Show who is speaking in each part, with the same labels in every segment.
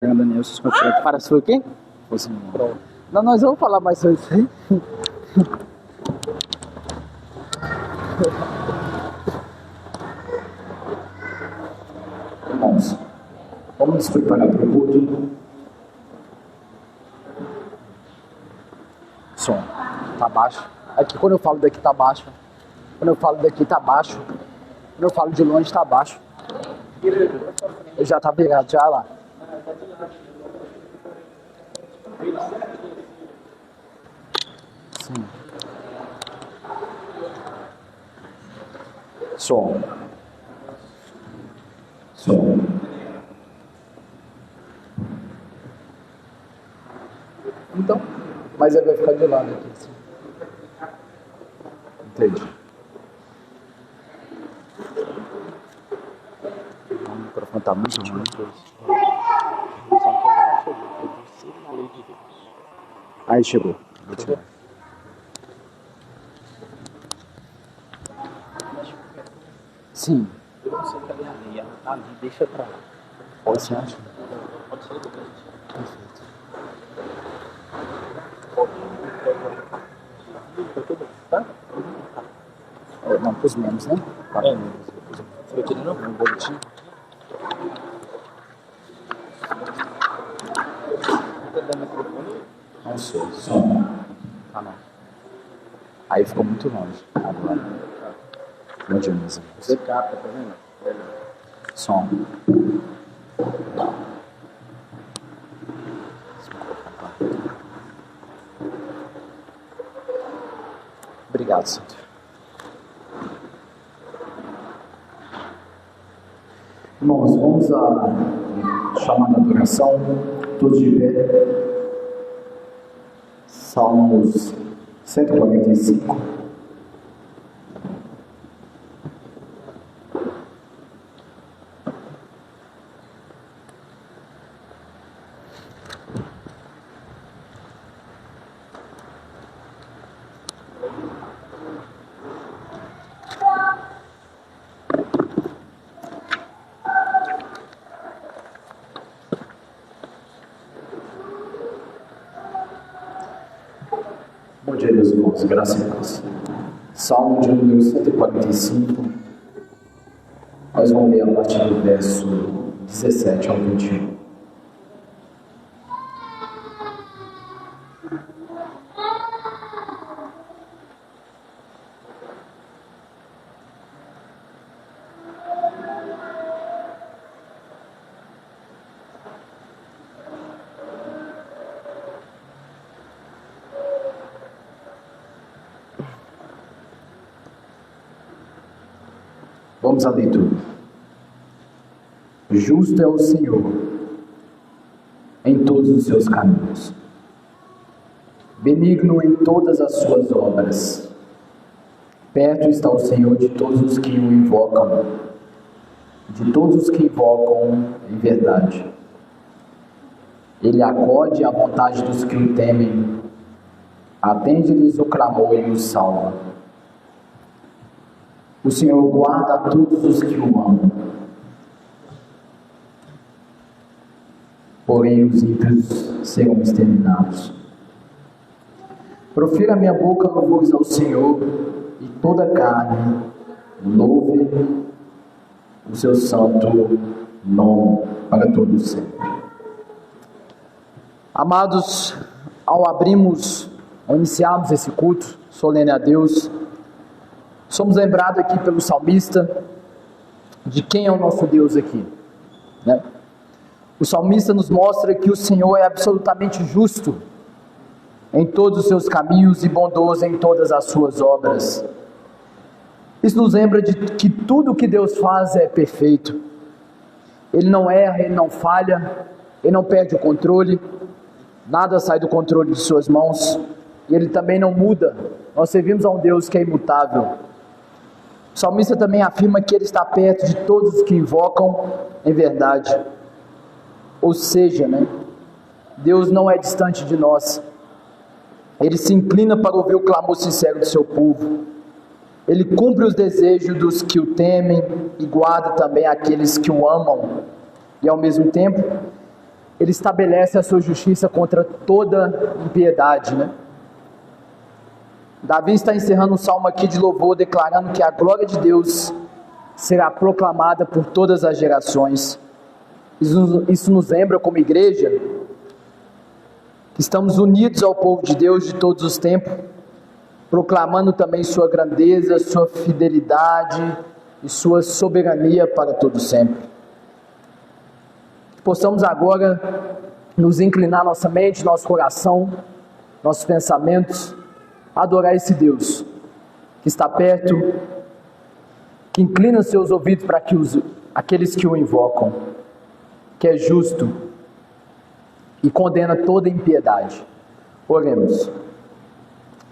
Speaker 1: Daniel, se
Speaker 2: Parece que foi o quê?
Speaker 1: fosse
Speaker 2: Não, nós vamos falar mais sobre isso aí.
Speaker 1: Irmãos, vamos nos preparar para o culto.
Speaker 2: Som. Tá baixo. Aqui quando eu falo daqui tá baixo. Quando eu falo daqui tá baixo. Quando eu falo de longe tá baixo. Eu já tá virado já lá. Sim.
Speaker 1: Som. Som.
Speaker 2: Então, mas ele vai ficar de lado aqui. Assim.
Speaker 1: Entendi.
Speaker 2: O microfone tá muito ruim.
Speaker 1: Aí chegou.
Speaker 2: Sim.
Speaker 3: Eu não sei cadê a lei. Ela tá ali, deixa pra lá.
Speaker 1: Você acha?
Speaker 3: Pode ser depois a gente.
Speaker 2: Perfeito.
Speaker 3: Tá?
Speaker 2: Não, pros menos, né? Tá.
Speaker 3: É. Você vai querer não?
Speaker 2: Um boletim.
Speaker 3: Tá dando microfone?
Speaker 2: Não sei.
Speaker 1: Som.
Speaker 2: Ah, não. Aí ficou muito longe. Agora. Onde mesmo?
Speaker 3: Você capta, tá vendo?
Speaker 2: Som. Obrigado, Santo.
Speaker 1: Irmãos, vamos à chamada adoração. Todos de pé. Salmos 145. Bom dia, meus irmãos, graças a Deus. Salmo de número 145. Nós vamos ler a partir do verso 17 ao 21. Vamos à leitura. Justo é o Senhor em todos os seus caminhos, benigno em todas as suas obras. Perto está o Senhor de todos os que o invocam, de todos os que invocam em verdade. Ele acode à vontade dos que o temem, atende-lhes o clamor e os salva. O Senhor guarda a todos os que o amam, porém os ímpios serão exterminados. Profira minha boca louvores ao Senhor, e toda carne louve o seu santo nome para todos sempre.
Speaker 2: Amados, ao iniciarmos esse culto solene a Deus, somos lembrados aqui pelo salmista de quem é o nosso Deus aqui, né? O salmista nos mostra que o Senhor é absolutamente justo em todos os seus caminhos e bondoso em todas as suas obras. Isso nos lembra de que tudo o que Deus faz é perfeito. Ele não erra, Ele não falha, Ele não perde o controle, nada sai do controle de suas mãos, e Ele também não muda. Nós servimos a um Deus que é imutável. O salmista também afirma que Ele está perto de todos os que invocam em verdade. Ou seja, né, Deus não é distante de nós. Ele se inclina para ouvir o clamor sincero do seu povo. Ele cumpre os desejos dos que o temem e guarda também aqueles que o amam. E ao mesmo tempo, Ele estabelece a sua justiça contra toda impiedade, né? Davi está encerrando um salmo aqui de louvor, declarando que a glória de Deus será proclamada por todas as gerações. Isso nos lembra, como igreja, que estamos unidos ao povo de Deus de todos os tempos, proclamando também sua grandeza, sua fidelidade e sua soberania para todo sempre. Possamos agora nos inclinar nossa mente, nosso coração, nossos pensamentos, adorar esse Deus que está perto, que inclina seus ouvidos para aqueles que o invocam, que é justo e condena toda impiedade. Oremos.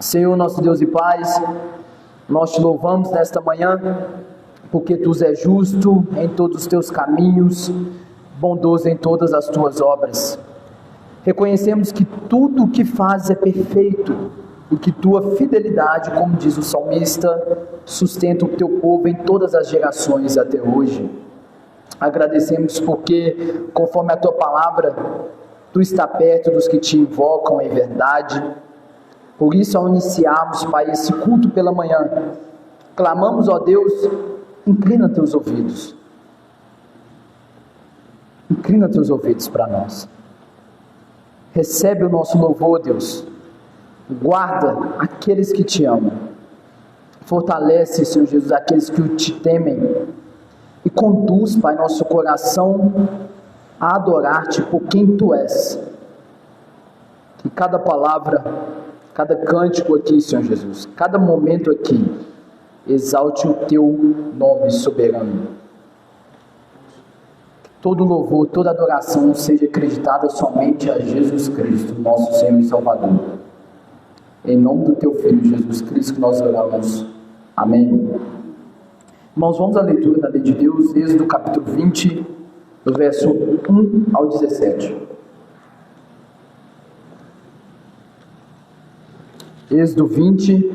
Speaker 2: Senhor, nosso Deus e Pai, nós te louvamos nesta manhã, porque tu és justo em todos os teus caminhos, bondoso em todas as tuas obras. Reconhecemos que tudo o que fazes é perfeito e que tua fidelidade, como diz o salmista, sustenta o teu povo em todas as gerações até hoje. Agradecemos porque, conforme a tua palavra, tu está perto dos que te invocam em verdade. Por isso, ao iniciarmos, Pai, esse culto pela manhã, clamamos, ó Deus, inclina teus ouvidos. Inclina teus ouvidos para nós. Recebe o nosso louvor, Deus. Guarda aqueles que te amam. Fortalece, Senhor Jesus, aqueles que te temem. E conduz, Pai, nosso coração a adorar-te por quem tu és. Que cada palavra, cada cântico aqui, Senhor Jesus, cada momento aqui, exalte o teu nome soberano. Todo louvor, toda adoração seja acreditada somente a Jesus Cristo, nosso Senhor e Salvador. Em nome do teu Filho Jesus Cristo que nós oramos. Amém. Irmãos, vamos à leitura da lei de Deus, Êxodo capítulo 20, do verso 1 ao 17. Êxodo 20,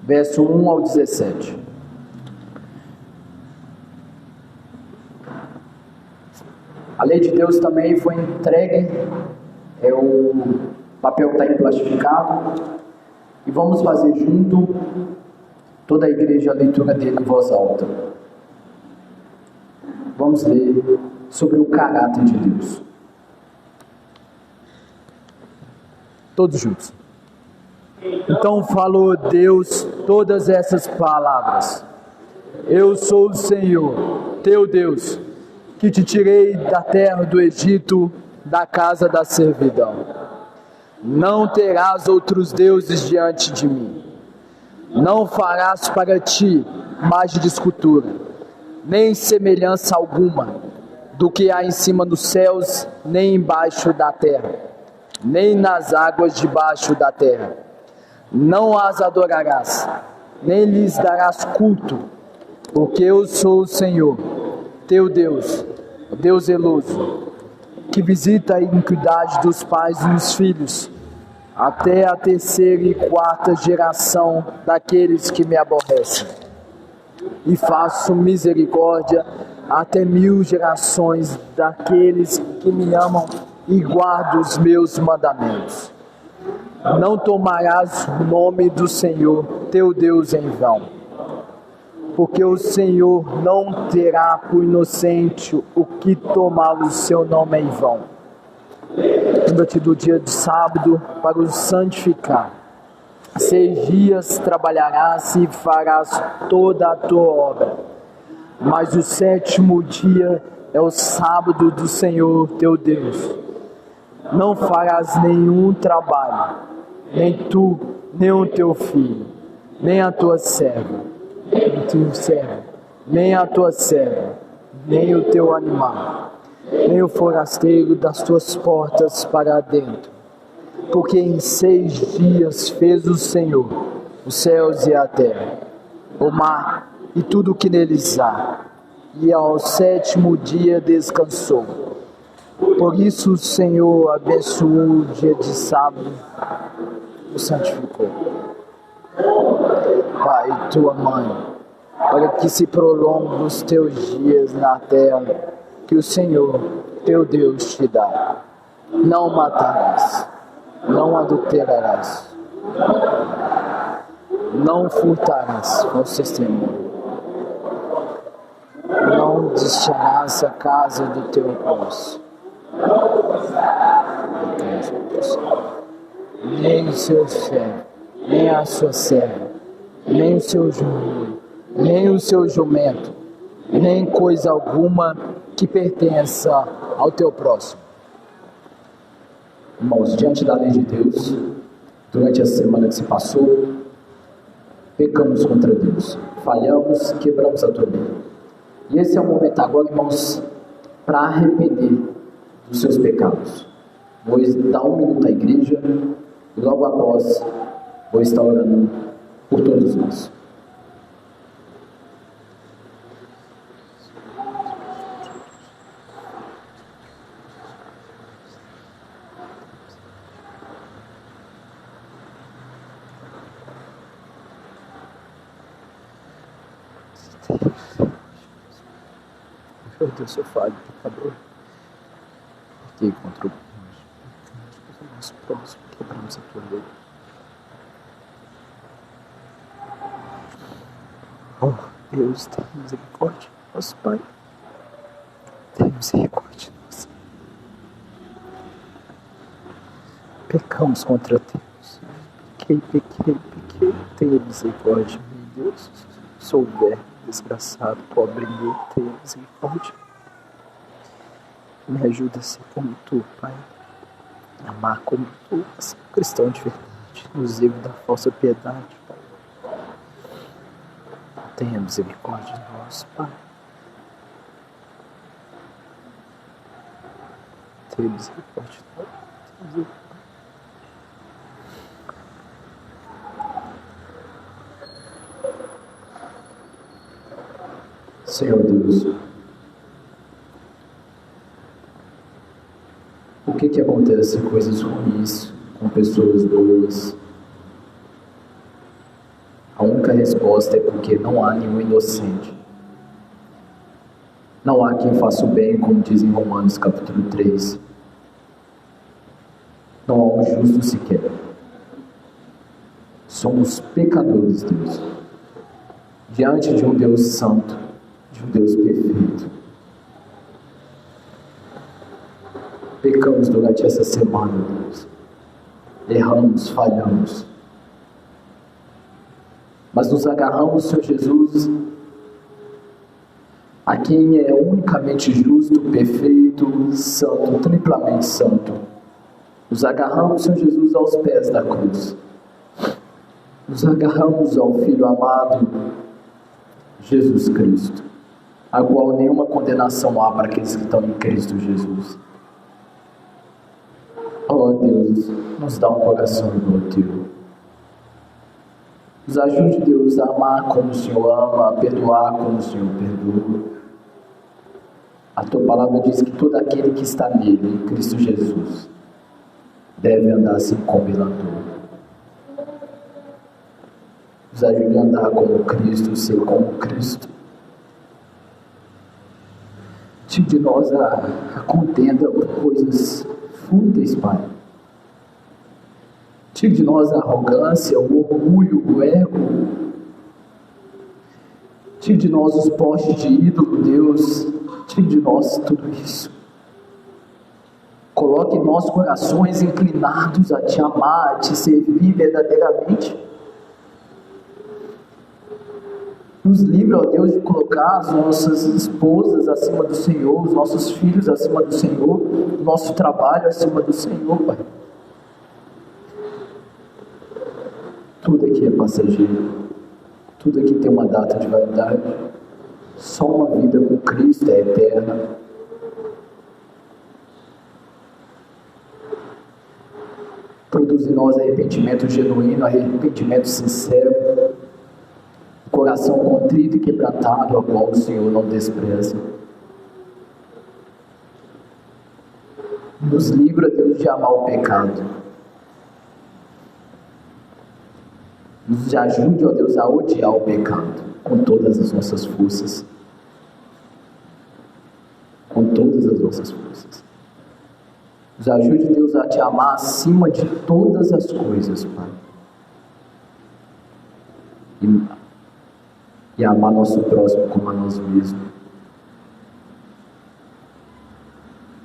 Speaker 2: verso 1 ao 17. A lei de Deus também foi entregue, o papel está emplastificado, e vamos fazer junto, toda a igreja, a leitura dele em voz alta. Vamos ler sobre o caráter de Deus. Todos juntos. Então falou Deus todas essas palavras: Eu sou o Senhor, teu Deus, que te tirei da terra do Egito, da casa da servidão. Não terás outros deuses diante de mim. Não farás para ti imagem de escultura, nem semelhança alguma do que há em cima dos céus, nem embaixo da terra, nem nas águas debaixo da terra. Não as adorarás, nem lhes darás culto, porque eu sou o Senhor, teu Deus, o Deus zeloso, que visita a iniquidade dos pais e dos filhos, até a terceira e quarta geração daqueles que me aborrecem. E faço misericórdia até 1000 gerações daqueles que me amam e guardam os meus mandamentos. Não tomarás o nome do Senhor, teu Deus, em vão, porque o Senhor não terá por inocente o que tomar o seu nome em vão. Lembra-te do dia de sábado para o santificar. 6 dias trabalharás e farás toda a tua obra, mas o 7º dia é o sábado do Senhor teu Deus. Não farás nenhum trabalho, nem tu, nem o teu filho, nem a tua serva, nem a tua serva, nem o teu animal, nem o forasteiro das tuas portas para dentro. Porque em 6 dias fez o Senhor os céus e a terra, o mar e tudo o que neles há, e ao 7º dia descansou. Por isso o Senhor abençoou o dia de sábado, o santificou. Pai e tua mãe, para que se prolonguem os teus dias na terra que o Senhor, teu Deus, te dá. Não matarás, não adulterarás, não furtarás falso testemunho, não destinarás a casa do teu próximo, nem o seu servo, nem a sua serva, nem o seu jumento, nem o seu jumento, nem coisa alguma que pertença ao teu próximo.
Speaker 1: Irmãos, diante da lei de Deus, durante a semana que se passou, pecamos contra Deus, falhamos, quebramos a tua lei. E esse é o momento agora, irmãos, para arrepender dos seus pecados. Vou dar 1 minuto à igreja e logo após vou estar orando por todos nós.
Speaker 2: Meu Deus, eu falho, pecador. Pequei contra o nosso próximo, quebramos a tua lei. Oh, Deus, tem misericórdia, nosso Pai. Tem misericórdia, nossa. Pecamos contra Deus. Pequei. Tenha misericórdia, meu Deus. Sou velho, desgraçado, pobre meu, tenha misericórdia. Me ajuda a ser como tu, Pai. Amar como tu, a ser um cristão de verdade, nos livre da falsa piedade, Pai. Tenha misericórdia de nós, Pai. Tenha misericórdia de nós. Tenha misericórdia.
Speaker 1: Senhor Deus, por que acontecem coisas ruins com pessoas boas? A única resposta é porque não há nenhum inocente. Não há quem faça o bem, como diz em Romanos capítulo 3. Não há um justo sequer. Somos pecadores, Deus, diante de um Deus santo, de um Deus perfeito. Pecamos durante essa semana, Deus. Erramos, falhamos. Mas nos agarramos, Senhor Jesus, a quem é unicamente justo, perfeito, santo, triplamente santo. Nos agarramos, Senhor Jesus, aos pés da cruz. Nos agarramos ao Filho amado, Jesus Cristo, a qual nenhuma condenação há para aqueles que estão em Cristo Jesus. Oh Deus, nos dá um coração igual ao teu. Nos ajude, Deus, a amar como o Senhor ama, a perdoar como o Senhor perdoa. A tua palavra diz que todo aquele que está nele, em Cristo Jesus, deve andar assim como ele andou. Nos ajude a andar como Cristo, ser como Cristo. Tire de nós a contenda por coisas fúteis, Pai. Tire de nós a arrogância, o orgulho, o ego. Tire de nós os postes de ídolo, Deus. Tire de nós tudo isso. Coloque nossos corações inclinados a te amar, a te servir verdadeiramente. Nos livre, ó Deus, de colocar as nossas esposas acima do Senhor, os nossos filhos acima do Senhor, o nosso trabalho acima do Senhor, Pai. Tudo aqui é passageiro, tudo aqui tem uma data de validade. Só uma vida com Cristo é eterna. Produz em nós arrependimento genuíno, arrependimento sincero, coração contrito e quebrantado, a qual o Senhor não despreza. Nos livra, Deus, de amar o pecado. Nos ajude, ó Deus, a odiar o pecado com todas as nossas forças. Com todas nossas forças. Nos ajude, Deus, a te amar acima de todas as coisas, Pai. E amar nosso próximo como a nós mesmos.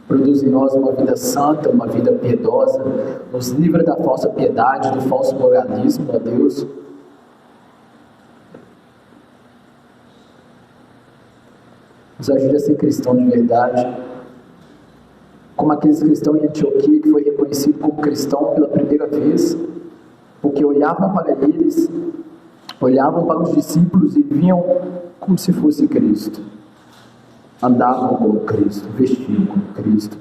Speaker 1: Produz em nós uma vida santa, uma vida piedosa. Nos livra da falsa piedade, do falso moralismo, ó Deus. Nos ajude a ser cristão de verdade. Como aqueles cristãos em Antioquia que foi reconhecido como cristão pela primeira vez, porque olhavam para eles, olhavam para os discípulos e viam como se fosse Cristo. Andavam como Cristo, vestiam como Cristo,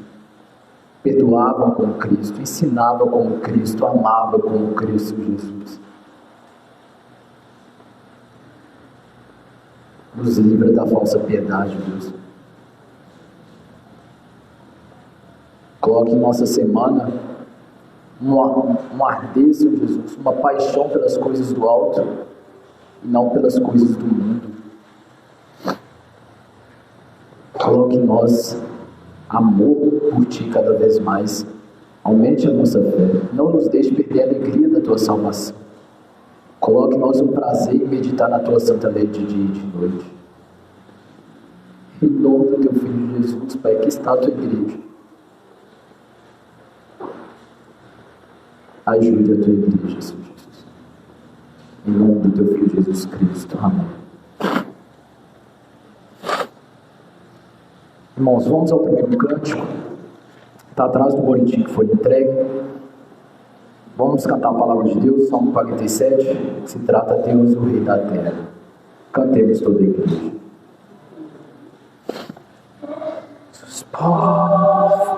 Speaker 1: perdoavam como Cristo, ensinavam como Cristo, amavam como Cristo Jesus. Nos livra da falsa piedade, Deus. Coloque em nossa semana um arder, Senhor Jesus, uma paixão pelas coisas do alto e não pelas coisas do mundo. Coloque em nós amor por Ti cada vez mais. Aumente a nossa fé. Não nos deixe perder a alegria da Tua salvação. Coloque em nós um prazer em meditar na Tua santa lei de dia e de noite. Em nome do Teu Filho Jesus, Pai, que está a Tua igreja. Ajude a Tua igreja, Senhor Jesus. Em nome do Teu Filho Jesus Cristo. Amém. Irmãos, vamos ao primeiro cântico. Está atrás do boletim que foi entregue. Vamos cantar a palavra de Deus, Salmo 47, que se trata de Deus, o Rei da Terra. Cantemos toda a igreja. Os povos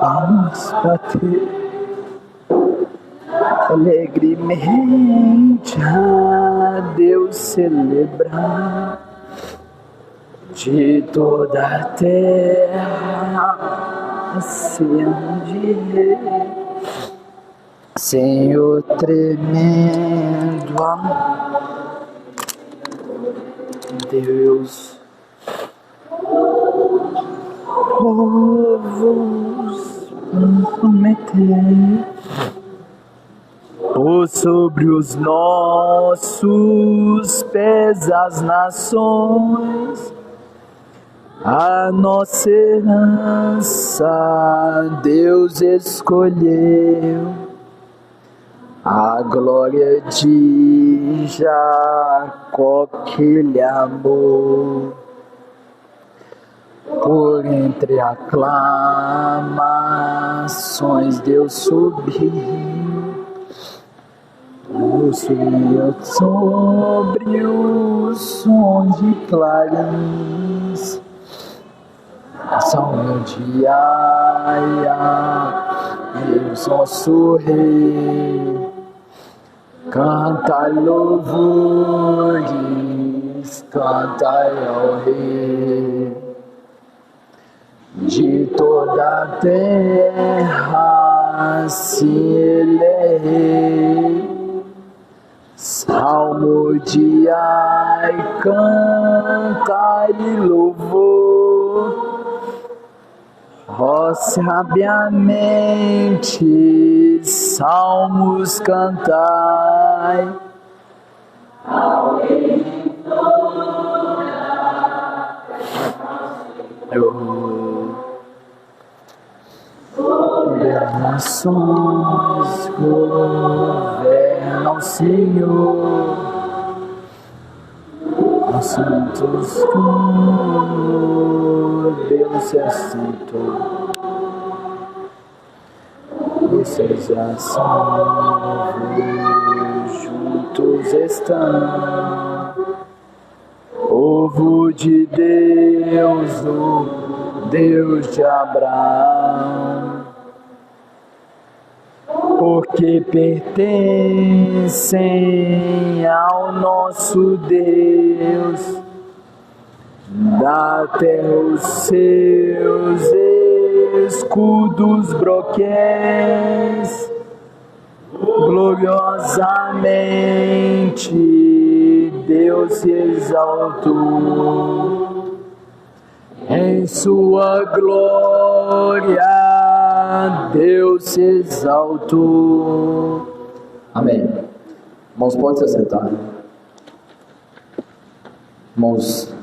Speaker 1: vamos bater alegremente a Deus celebrar. De toda a terra se hande rei, Senhor tremendo amor, Deus, povos prometer, por sobre os nossos pés as nações. A nossa herança Deus escolheu, a glória de Jacó que Ele amou. Por entre aclamações Deus subiu, subiu sobre os sons de clarins. Salmo de Aia, Deus nosso Rei, canta louvores, cantai ao Rei, de toda a terra, se Ele é Rei. Salmo de Ai, cantai louvor, ó sabiamente, salmos cantai. Nações governa o Senhor, assuntos como Deus é santo, e seus ações juntos estão. Povo de Deus, o Deus de Abraão, porque pertencem ao nosso Deus, da terra os seus escudos broquéis, gloriosamente Deus se exaltou.
Speaker 2: em sua glória, Deus se exaltou.
Speaker 1: Amém. Irmãos, pode se assentar. Irmãos,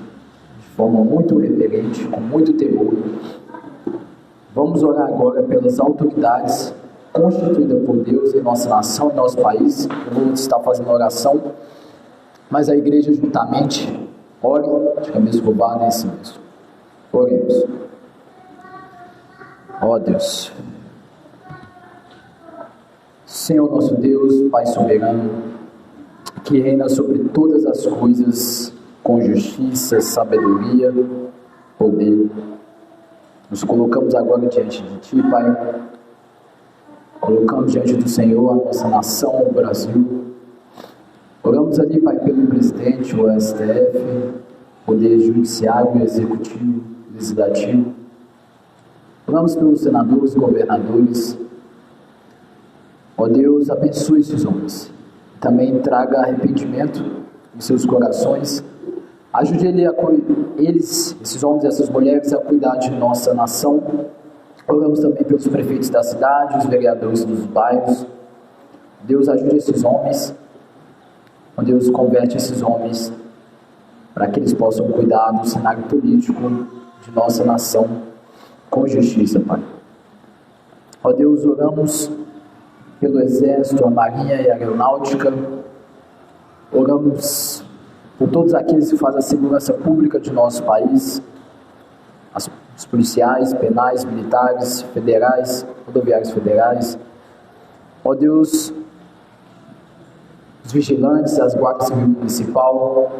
Speaker 1: de forma muito reverente, com muito temor, vamos orar agora pelas autoridades constituídas por Deus em nossa nação, em nosso país. Eu vou estar fazendo oração, mas a igreja juntamente ore de cabeça curvada em silêncio. Oremos. Ó Deus, Senhor nosso Deus, Pai soberano, que reina sobre todas as coisas com justiça, sabedoria, poder. Nos colocamos agora diante de Ti, Pai. Colocamos diante do Senhor a nossa nação, o Brasil. Oramos ali, Pai, pelo presidente, o STF, Poder Judiciário, Executivo, Legislativo. Oramos pelos senadores, governadores. Ó Deus, abençoe esses homens. Também traga arrependimento em seus corações. Ajude esses homens e essas mulheres, a cuidar de nossa nação. Oramos também pelos prefeitos da cidade, os vereadores dos bairros. Deus, ajude esses homens. Ó Deus, converte esses homens para que eles possam cuidar do cenário político de nossa nação com justiça, Pai. Ó Deus, oramos pelo Exército, a Marinha e a Aeronáutica. Oramos por todos aqueles que fazem a segurança pública de nosso país, os policiais, penais, militares, federais, rodoviários federais. Ó Deus, os vigilantes, as guardas civil municipal,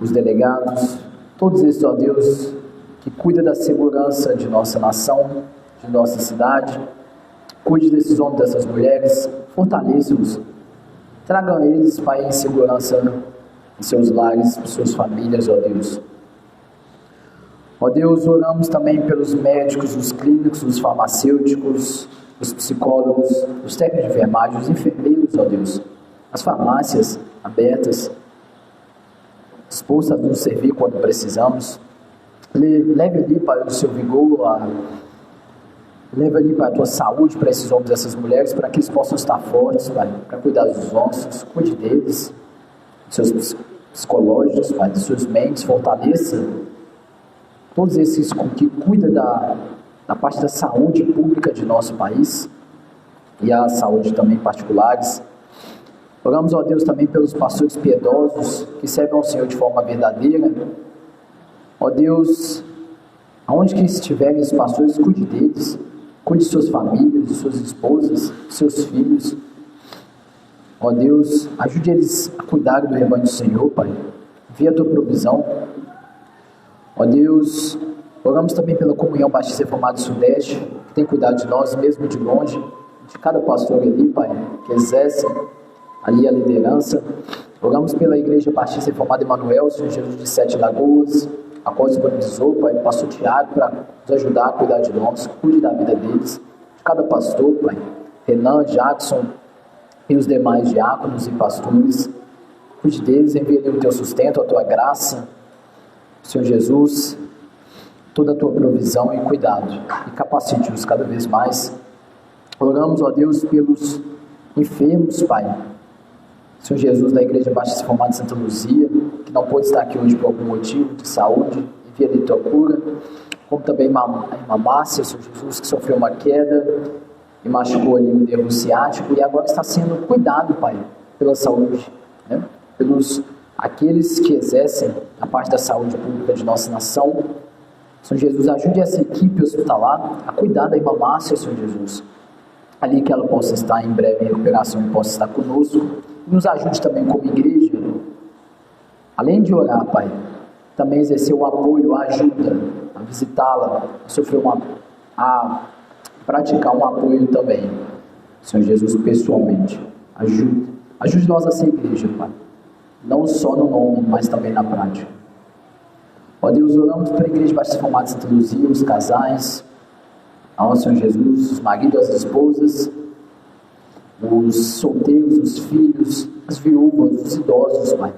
Speaker 1: os delegados, todos esses, ó Deus, que cuida da segurança de nossa nação, de nossa cidade. Cuide desses homens, dessas mulheres, fortaleça-os. Tragam eles, Pai, em segurança em seus lares, em suas famílias, ó Deus. Ó Deus, oramos também pelos médicos, os clínicos, os farmacêuticos, os psicólogos, os técnicos de enfermagem, os enfermeiros, ó Deus. As farmácias abertas, dispostas a nos servir quando precisamos. Leve ali, Pai, o seu vigor, leve ali, Pai, a tua saúde para esses homens e essas mulheres, para que eles possam estar fortes, Pai, para cuidar dos ossos, cuide deles, dos seus psicológicos, Pai, das suas mentes, fortaleça todos esses que cuidam da parte da saúde pública de nosso país e a saúde também particulares. Oramos, ó Deus, também pelos pastores piedosos que servem ao Senhor de forma verdadeira. Ó Deus, aonde que estiverem esses pastores, cuide deles, cuide de suas famílias, de suas esposas, de seus filhos. Ó Deus, ajude eles a cuidar do rebanho do Senhor, Pai. Vê a tua provisão. Ó Deus, oramos também pela Comunhão Batista Reformada do Sudeste, que tem cuidado de nós, mesmo de longe, de cada pastor ali, Pai, que exerce ali a liderança. Oramos pela Igreja Batista Reformada Emanuel, Senhor Jesus de Sete Lagoas, a qual disponibilizou, Pai, o pastor Tiago, para nos ajudar a cuidar de nós, cuide da vida deles, de cada pastor, Pai, Renan, Jackson e os demais diáconos e pastores. Cuide deles, envie o teu sustento, a tua graça, Senhor Jesus, toda a tua provisão e cuidado, e capacite-os cada vez mais. Oramos, ó Deus, pelos enfermos, Pai, Senhor Jesus, da Igreja Batista Reformada de Santa Luzia, que não pôde estar aqui hoje por algum motivo de saúde, envia-lhe tua cura, como também a irmã Márcia, Senhor Jesus, que sofreu uma queda e machucou ali um nervo ciático, e agora está sendo cuidado, Pai, pela saúde, né? Pelos aqueles que exercem a parte da saúde pública de nossa nação. Senhor Jesus, ajude essa equipe hospitalar a cuidar da irmã Márcia, Senhor Jesus, ali que ela possa estar em breve em recuperação e possa estar conosco. E nos ajude também como igreja, além de orar, Pai, também exercer o apoio, a ajuda, a visitá-la, a praticar um apoio também, Senhor Jesus, pessoalmente. Ajude nós a ser igreja, Pai, não só no nome, mas também na prática. Ó Deus, oramos para a Igreja Batista Reformada de Santa Luzia, os casais, ao Senhor Jesus, os maridos, as esposas, os solteiros, os filhos, as viúvas, os idosos, Pai.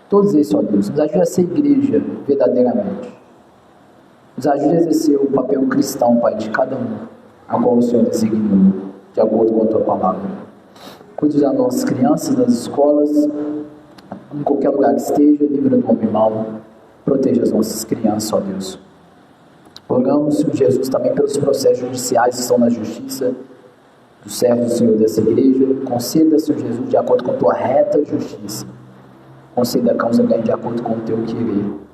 Speaker 1: Todos esses, ó Deus, nos ajude a ser igreja verdadeiramente. Nos ajude a exercer o papel cristão, Pai, de cada um, a qual o Senhor designou, de acordo com a Tua palavra. Cuide das nossas crianças, das escolas, em qualquer lugar que esteja, livra do homem mau, proteja as nossas crianças, ó Deus. Oramos, Senhor Jesus, também pelos processos judiciais que estão na justiça, dos servos do Senhor dessa igreja. Conceda, Senhor Jesus, de acordo com a Tua reta justiça. Conceda a causa ganha de acordo com o Teu querer.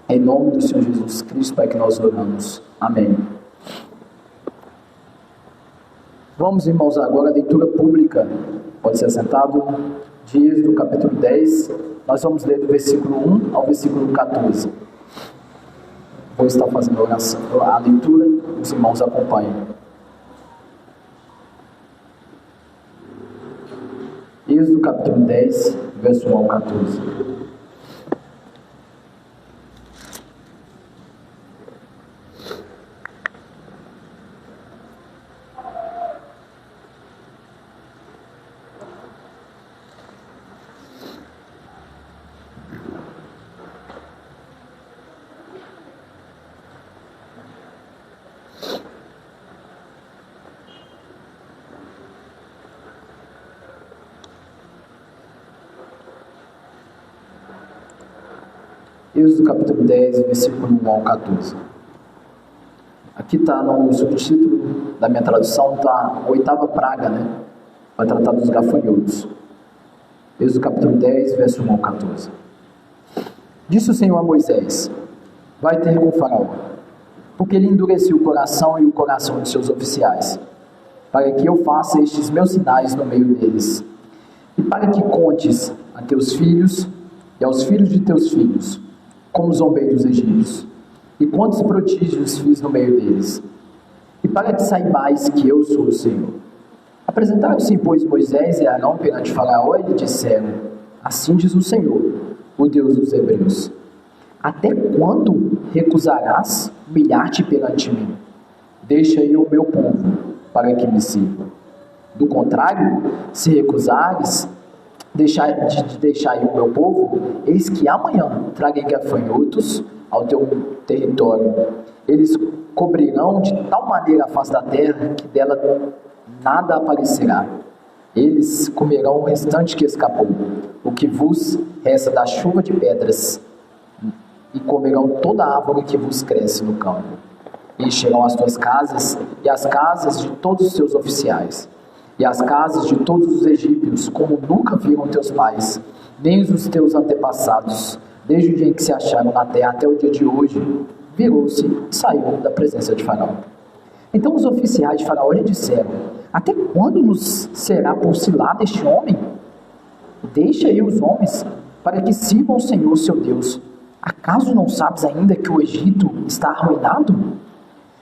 Speaker 1: Em nome do Senhor Jesus Cristo, Pai, que nós oramos. Amém. Vamos, irmãos, agora a leitura pública. Pode ser sentado. De Êxodo, capítulo 10. Nós vamos ler do versículo 1 ao versículo 14. Vou estar fazendo a leitura, os irmãos acompanhem. Êxodo, capítulo 10, verso 1 ao 14. Êxodo capítulo 10, versículo 1 ao 14. Aqui está no subtítulo da minha tradução, está a oitava praga, né? Vai tratar dos gafanhotos. Êxodo capítulo 10, verso 1 ao 14. Disse o Senhor a Moisés: vai ter com Faraó, porque ele endureceu o coração e o coração de seus oficiais, para que eu faça estes meus sinais no meio deles, e para que contes a teus filhos e aos filhos de teus filhos, como zombei dos egípcios, e quantos prodígios fiz no meio deles, e para que saibais que eu sou o Senhor. Apresentaram-se, pois, Moisés e Arão perante Faraó, e lhe disseram: assim diz o Senhor, o Deus dos hebreus: até quando recusarás humilhar-te perante mim? Deixa aí o meu povo, para que me sirva. Do contrário, se recusares de deixar aí o meu povo, eis que amanhã trarei gafanhotos ao teu território. Eles cobrirão de tal maneira a face da terra que dela nada aparecerá. Eles comerão o restante que escapou, o que vos resta da chuva de pedras, e comerão toda a árvore que vos cresce no campo. Encherão as tuas casas e as casas de todos os teus oficiais, e as casas de todos os egípcios, como nunca viram teus pais, nem os teus antepassados, desde o dia em que se acharam na terra até o dia de hoje. Virou-se e saiu da presença de Faraó. Então os oficiais de Faraó lhe disseram: até quando nos será por cilada este homem? Deixa aí os homens, para que sirvam o Senhor seu Deus. Acaso não sabes ainda que o Egito está arruinado?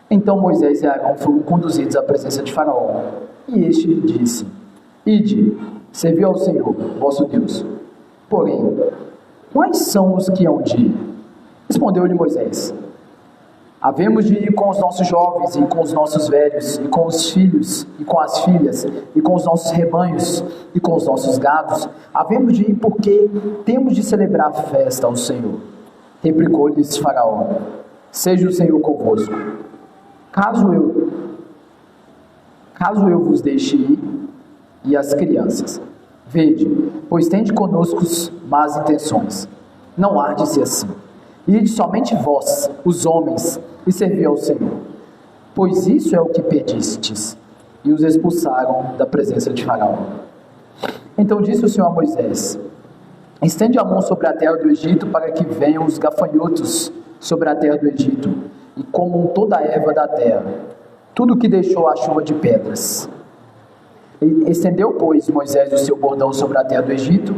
Speaker 1: Então Moisés e Arão foram conduzidos à presença de Faraó, e este lhe disse: ide, servi ao Senhor, vosso Deus. Porém, quais são os que hão de ir? Respondeu-lhe Moisés: havemos de ir com os nossos jovens, e com os nossos velhos, e com os filhos, e com as filhas, e com os nossos rebanhos, e com os nossos gados. Havemos de ir porque temos de celebrar a festa ao Senhor. Replicou-lhes Faraó: seja o Senhor convosco. Caso eu vos deixe ir, e as crianças, vede, pois tende conosco más intenções. Não há de ser assim. Ide somente vós, os homens, e servi ao Senhor, pois isso é o que pedistes. E os expulsaram da presença de Faraó. Então disse o Senhor a Moisés: estende a mão sobre a terra do Egito, para que venham os gafanhotos sobre a terra do Egito, e comam toda a erva da terra, tudo que deixou a chuva de pedras. E estendeu, pois, Moisés o seu bordão sobre a terra do Egito,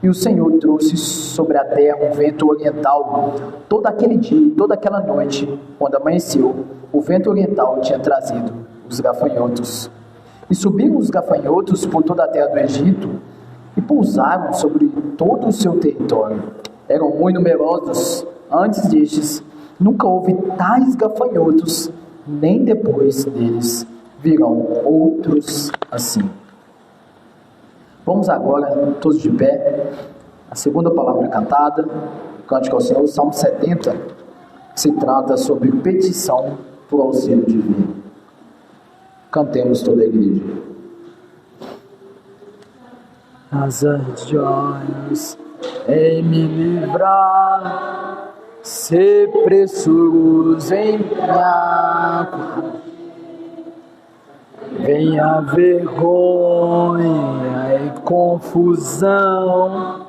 Speaker 1: e o Senhor trouxe sobre a terra um vento oriental. Todo aquele dia e toda aquela noite, quando amanheceu, o vento oriental tinha trazido os gafanhotos. E subiram os gafanhotos por toda a terra do Egito, e pousaram sobre todo o seu território. Eram muito numerosos. Antes destes, nunca houve tais gafanhotos, nem depois deles virão outros assim. Vamos agora, todos de pé, a segunda palavra cantada, cântico ao Senhor, Salmo 70, Se trata sobre petição por auxílio divino. Cantemos toda a igreja.
Speaker 2: As joias em me livrar, ser pressuros em minha cura. Vem a vergonha e confusão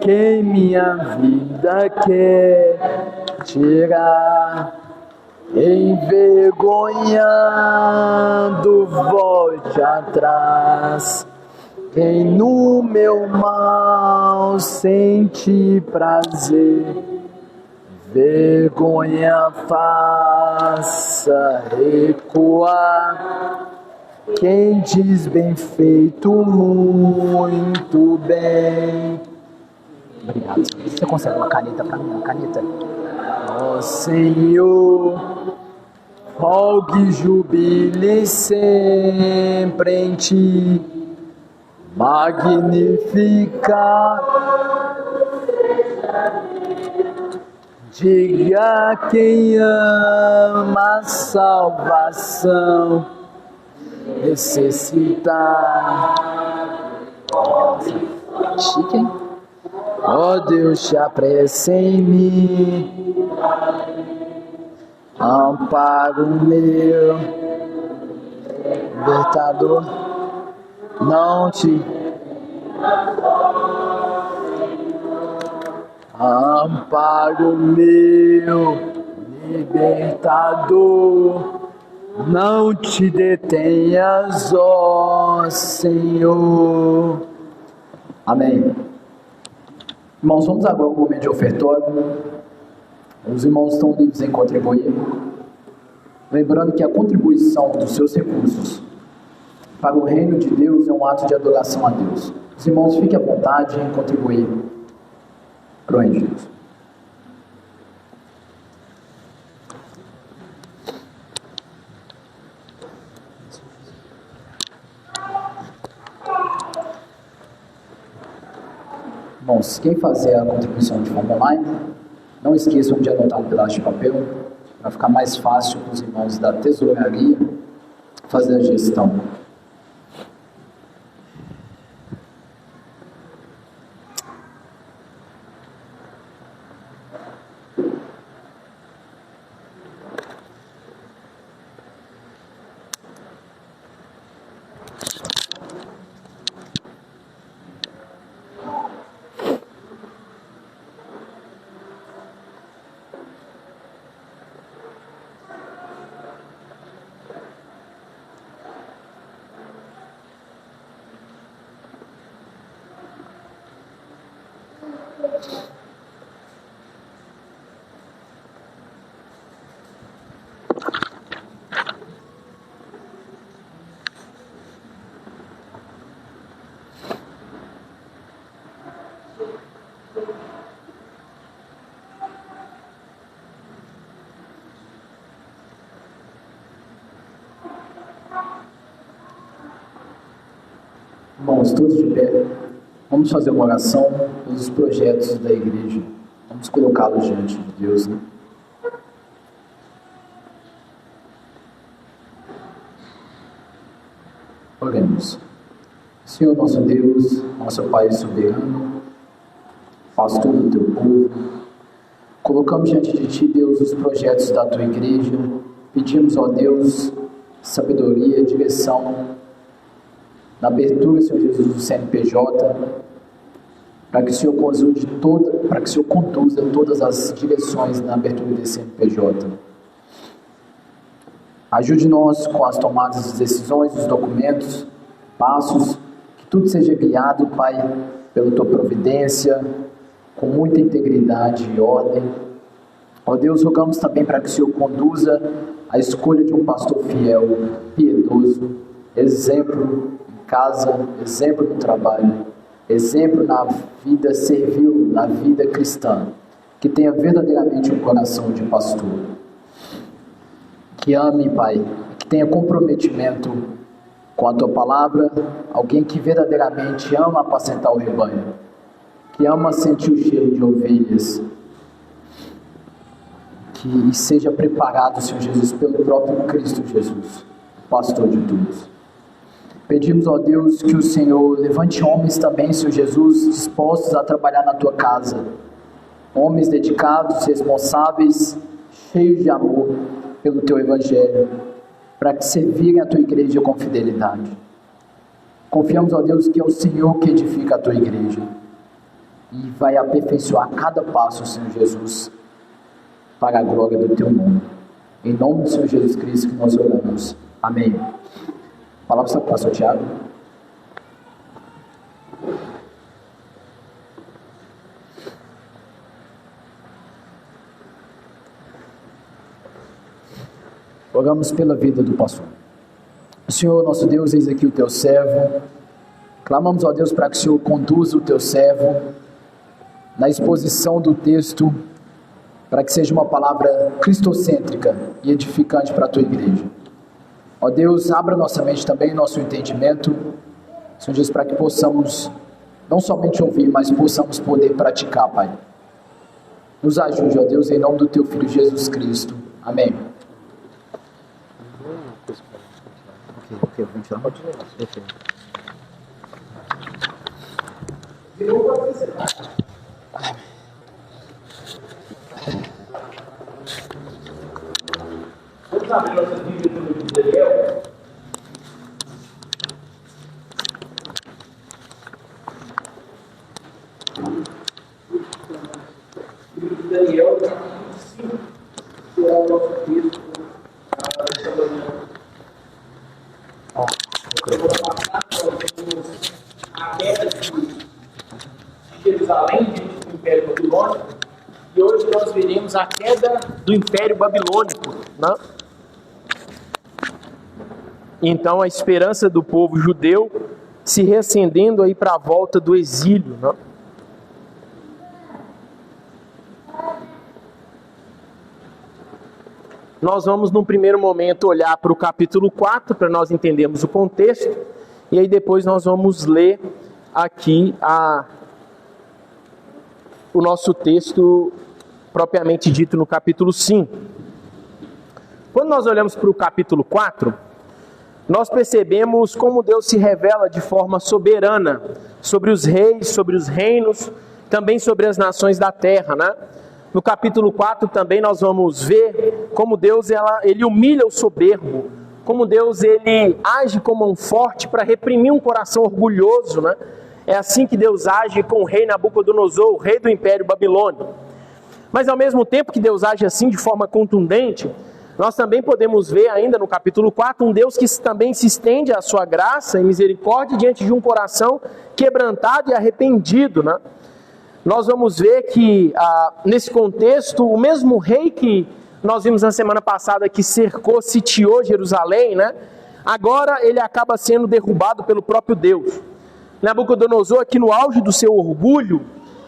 Speaker 2: que minha vida quer tirar. Envergonhando, volte atrás. Quem no meu mal sente prazer, vergonha faça recuar. Quem diz bem feito, muito bem.
Speaker 1: Obrigado. Você consegue uma caneta para mim? Uma caneta?
Speaker 2: Ó Senhor, folgue e jubile sempre em Ti. Magnifica, diga a quem ama a salvação, necessitar.
Speaker 1: Chique, hein?
Speaker 2: Ó Deus, te apresse em mim, amparo meu, libertador, não te amparo meu, libertador, não te detenhas, ó Senhor.
Speaker 1: Amém. Irmãos, vamos agora ao momento de ofertório. Os irmãos estão livres em contribuir. Lembrando que a contribuição dos seus recursos para o reino de Deus é um ato de adoração a Deus. Os irmãos, fiquem à vontade em contribuir para o reino de Deus. Irmãos, quem fazer a contribuição de forma online, não esqueçam de anotar um pedaço de papel, para ficar mais fácil para os irmãos da tesouraria fazer a gestão. Irmãos, todos de pé, vamos fazer uma oração pelos projetos da igreja. Vamos colocá-los diante de Deus, né? Oremos. Senhor nosso Deus, nosso Pai soberano, pastor do teu povo, colocamos diante de Ti, Deus, os projetos da Tua igreja. Pedimos, ó Deus, sabedoria, direção, na abertura, Senhor Jesus, do CNPJ, para que o Senhor conduza todas as direções na abertura desse CNPJ. Ajude-nos com as tomadas de decisões, os documentos, passos, que tudo seja guiado, Pai, pela Tua providência, com muita integridade e ordem. Ó Deus, rogamos também para que o Senhor conduza a escolha de um pastor fiel, piedoso, exemplo em casa, exemplo no trabalho, exemplo na vida servil, na vida cristã, que tenha verdadeiramente um coração de pastor, que ame, Pai, que tenha comprometimento com a Tua palavra, alguém que verdadeiramente ama apacentar o rebanho, que ama sentir o cheiro de ovelhas,
Speaker 2: que seja preparado, Senhor Jesus, pelo próprio Cristo Jesus, pastor de todos. Pedimos, ó Deus, que o Senhor levante homens também, Senhor Jesus, dispostos a trabalhar na tua casa. Homens dedicados, responsáveis, cheios de amor pelo teu evangelho, para que servirem a tua igreja com fidelidade. Confiamos, ó Deus, que é o Senhor que edifica a tua igreja e vai aperfeiçoar cada passo, Senhor Jesus, para a glória do teu nome. Em nome do Senhor Jesus Cristo que nós oramos. Amém. Palavra para o pastor Tiago. Oramos pela vida do pastor. Senhor, nosso Deus, eis aqui o teu servo. Clamamos, ó Deus, para que o Senhor conduza o teu servo na exposição do texto, para que seja uma palavra cristocêntrica e edificante para a tua igreja. Ó Deus, abra nossa mente também, nosso entendimento, Senhor Jesus, para que possamos não somente ouvir, mas possamos poder praticar, Pai. Nos ajude, ó Deus, em nome do teu Filho Jesus Cristo. Amém. Ok, vamos tirar. Pode ler. Ok.
Speaker 4: Vamos abrir nossas Bíblias no livro de Daniel. Livro de Daniel, capítulo 5, será o nosso texto desta manhã. A queda de Jerusalém diante do Império Babilônico, e hoje nós veremos a queda do Império Babilônico, né? Então a esperança do povo judeu se reacendendo aí para a volta do exílio, né? Nós vamos num primeiro momento olhar para o capítulo 4 para nós entendermos o contexto, e aí depois nós vamos ler aqui o nosso texto propriamente dito no capítulo 5. Quando nós olhamos para o capítulo 4, nós percebemos como Deus se revela de forma soberana sobre os reis, sobre os reinos, também sobre as nações da terra, né? No capítulo 4 também nós vamos ver como Deus ele humilha o soberbo, como Deus ele age como um forte para reprimir um coração orgulhoso, né? É assim que Deus age com o rei Nabucodonosor, o rei do Império Babilônico. Mas ao mesmo tempo que Deus age assim de forma contundente, nós também podemos ver ainda no capítulo 4 um Deus que também se estende a sua graça e misericórdia diante de um coração quebrantado e arrependido, né? Nós vamos ver que nesse contexto, o mesmo rei que nós vimos na semana passada que sitiou Jerusalém, né? Agora ele acaba sendo derrubado pelo próprio Deus. Nabucodonosor, aqui no auge do seu orgulho,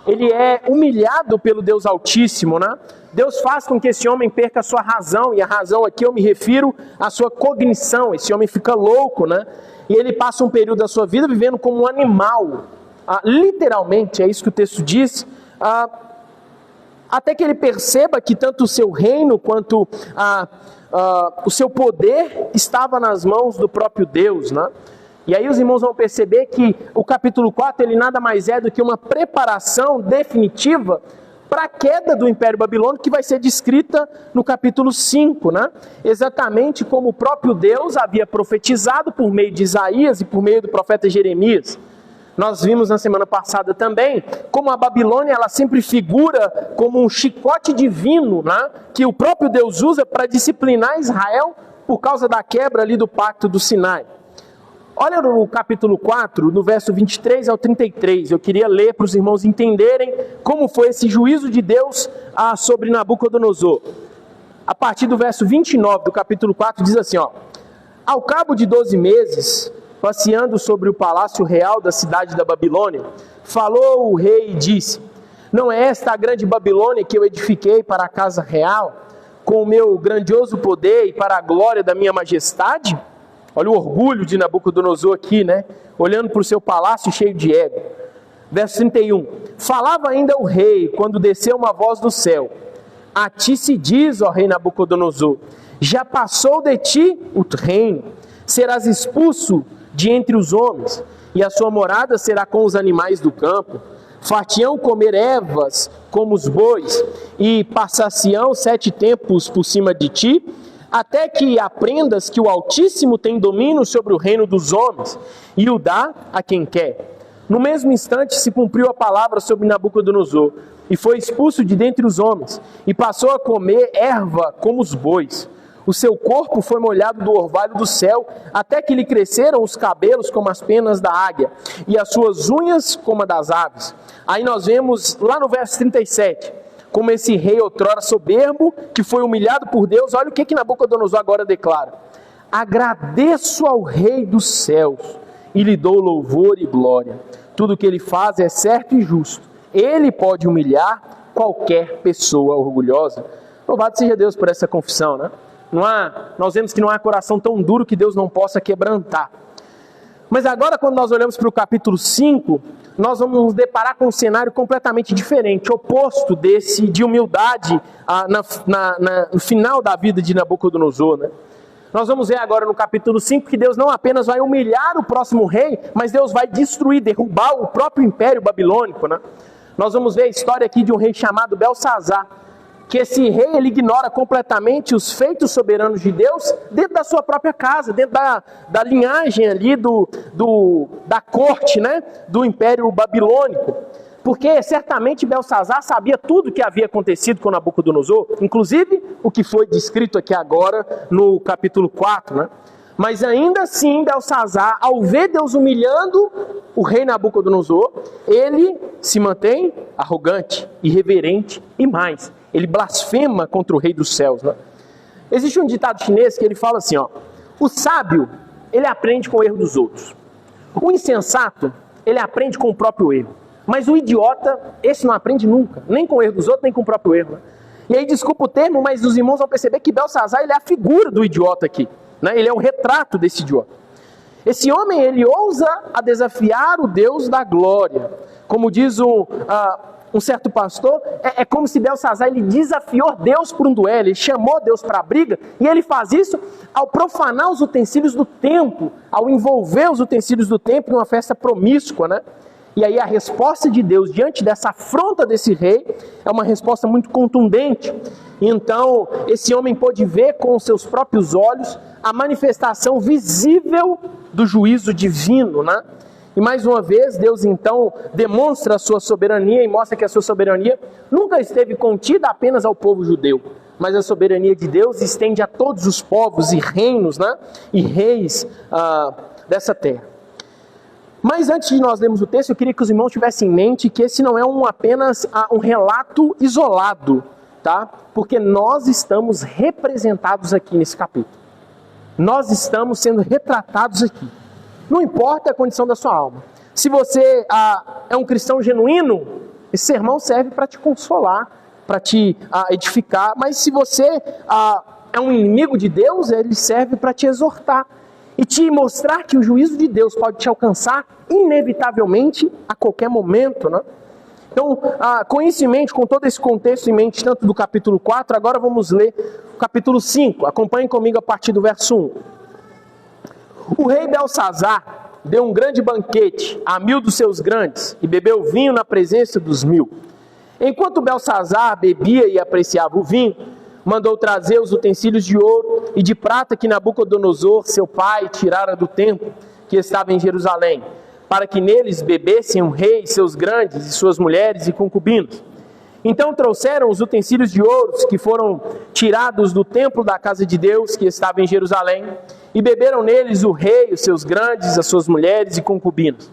Speaker 4: ele é humilhado pelo Deus Altíssimo, né? Deus faz com que esse homem perca a sua razão, e a razão aqui eu me refiro à sua cognição. Esse homem fica louco, né? E ele passa um período da sua vida vivendo como um animal. Literalmente, é isso que o texto diz, até que ele perceba que tanto o seu reino quanto o seu poder estava nas mãos do próprio Deus, né? E aí os irmãos vão perceber que o capítulo 4 ele nada mais é do que uma preparação definitiva para a queda do Império Babilônico, que vai ser descrita no capítulo 5, né? Exatamente como o próprio Deus havia profetizado por meio de Isaías e por meio do profeta Jeremias. Nós vimos na semana passada também como a Babilônia ela sempre figura como um chicote divino, né? Que o próprio Deus usa para disciplinar Israel por causa da quebra ali do pacto do Sinai. Olha no capítulo 4, no verso 23 ao 33, eu queria ler para os irmãos entenderem como foi esse juízo de Deus sobre Nabucodonosor. A partir do verso 29 do capítulo 4 diz assim, ó: ao cabo de 12 meses, passeando sobre o palácio real da cidade da Babilônia, falou o rei e disse: não é esta a grande Babilônia que eu edifiquei para a casa real, com o meu grandioso poder e para a glória da minha majestade? Olha o orgulho de Nabucodonosor aqui, né? Olhando para o seu palácio cheio de ego. Verso 31. Falava ainda o rei, quando desceu uma voz do céu: a ti se diz, ó rei Nabucodonosor, já passou de ti o reino, serás expulso de entre os homens, e a sua morada será com os animais do campo. Far-te-ão comer ervas como os bois, e passar-se-ão 7 tempos por cima de ti, até que aprendas que o Altíssimo tem domínio sobre o reino dos homens, e o dá a quem quer. No mesmo instante se cumpriu a palavra sobre Nabucodonosor, e foi expulso de dentre os homens, e passou a comer erva como os bois. O seu corpo foi molhado do orvalho do céu, até que lhe cresceram os cabelos como as penas da águia, e as suas unhas como a das aves. Aí nós vemos lá no verso 37, como esse rei outrora soberbo, que foi humilhado por Deus, olha o que Nabucodonosor agora declara: agradeço ao rei dos céus, e lhe dou louvor e glória. Tudo o que ele faz é certo e justo. Ele pode humilhar qualquer pessoa orgulhosa. Louvado seja Deus por essa confissão, né? Nós vemos que não há coração tão duro que Deus não possa quebrantar. Mas agora, quando nós olhamos para o capítulo 5, nós vamos nos deparar com um cenário completamente diferente, oposto desse de humildade no final da vida de Nabucodonosor, né? Nós vamos ver agora no capítulo 5 que Deus não apenas vai humilhar o próximo rei, mas Deus vai destruir, derrubar o próprio império babilônico, né? Nós vamos ver a história aqui de um rei chamado Belsazar, que esse rei ele ignora completamente os feitos soberanos de Deus dentro da sua própria casa, dentro da linhagem ali da corte, né, do império babilônico. Porque certamente Belsazar sabia tudo o que havia acontecido com Nabucodonosor, inclusive o que foi descrito aqui agora no capítulo 4, né? Mas ainda assim, Belsazar, ao ver Deus humilhando o rei Nabucodonosor, ele se mantém arrogante, irreverente e mais, ele blasfema contra o rei dos céus, né? Existe um ditado chinês que ele fala assim, ó: o sábio, ele aprende com o erro dos outros. O insensato, ele aprende com o próprio erro. Mas o idiota, esse não aprende nunca, nem com o erro dos outros, nem com o próprio erro, né? E aí, desculpa o termo, mas os irmãos vão perceber que Belsazar, ele é a figura do idiota aqui, né? Ele é o retrato desse idiota. Esse homem, ele ousa a desafiar o Deus da glória. Como diz um certo pastor, é como se Belsazar ele desafiou Deus por um duelo, ele chamou Deus para a briga, e ele faz isso ao profanar os utensílios do templo, ao envolver os utensílios do templo em uma festa promíscua, né? E aí a resposta de Deus diante dessa afronta desse rei é uma resposta muito contundente. Então esse homem pôde ver com os seus próprios olhos a manifestação visível do juízo divino, né? E mais uma vez, Deus então demonstra a sua soberania e mostra que a sua soberania nunca esteve contida apenas ao povo judeu, mas a soberania de Deus estende a todos os povos e reinos, né? E reis dessa terra. Mas antes de nós lermos o texto, eu queria que os irmãos tivessem em mente que esse não é apenas um relato isolado, tá? Porque nós estamos representados aqui nesse capítulo. Nós estamos sendo retratados aqui. Não importa a condição da sua alma. Se você é um cristão genuíno, esse sermão serve para te consolar, para te edificar. Mas se você é um inimigo de Deus, ele serve para te exortar e te mostrar que o juízo de Deus pode te alcançar inevitavelmente a qualquer momento, né? Então, com isso em mente, com todo esse contexto em mente, tanto do capítulo 4, agora vamos ler o capítulo 5. Acompanhem comigo a partir do verso 1. O rei Belsazar deu um grande banquete a 1000 dos seus grandes e bebeu vinho na presença dos 1000. Enquanto Belsazar bebia e apreciava o vinho, mandou trazer os utensílios de ouro e de prata que Nabucodonosor, seu pai, tirara do templo que estava em Jerusalém, para que neles bebessem o rei, seus grandes e suas mulheres e concubinos. Então trouxeram os utensílios de ouro que foram tirados do templo da casa de Deus que estava em Jerusalém, e beberam neles o rei, os seus grandes, as suas mulheres e concubinos.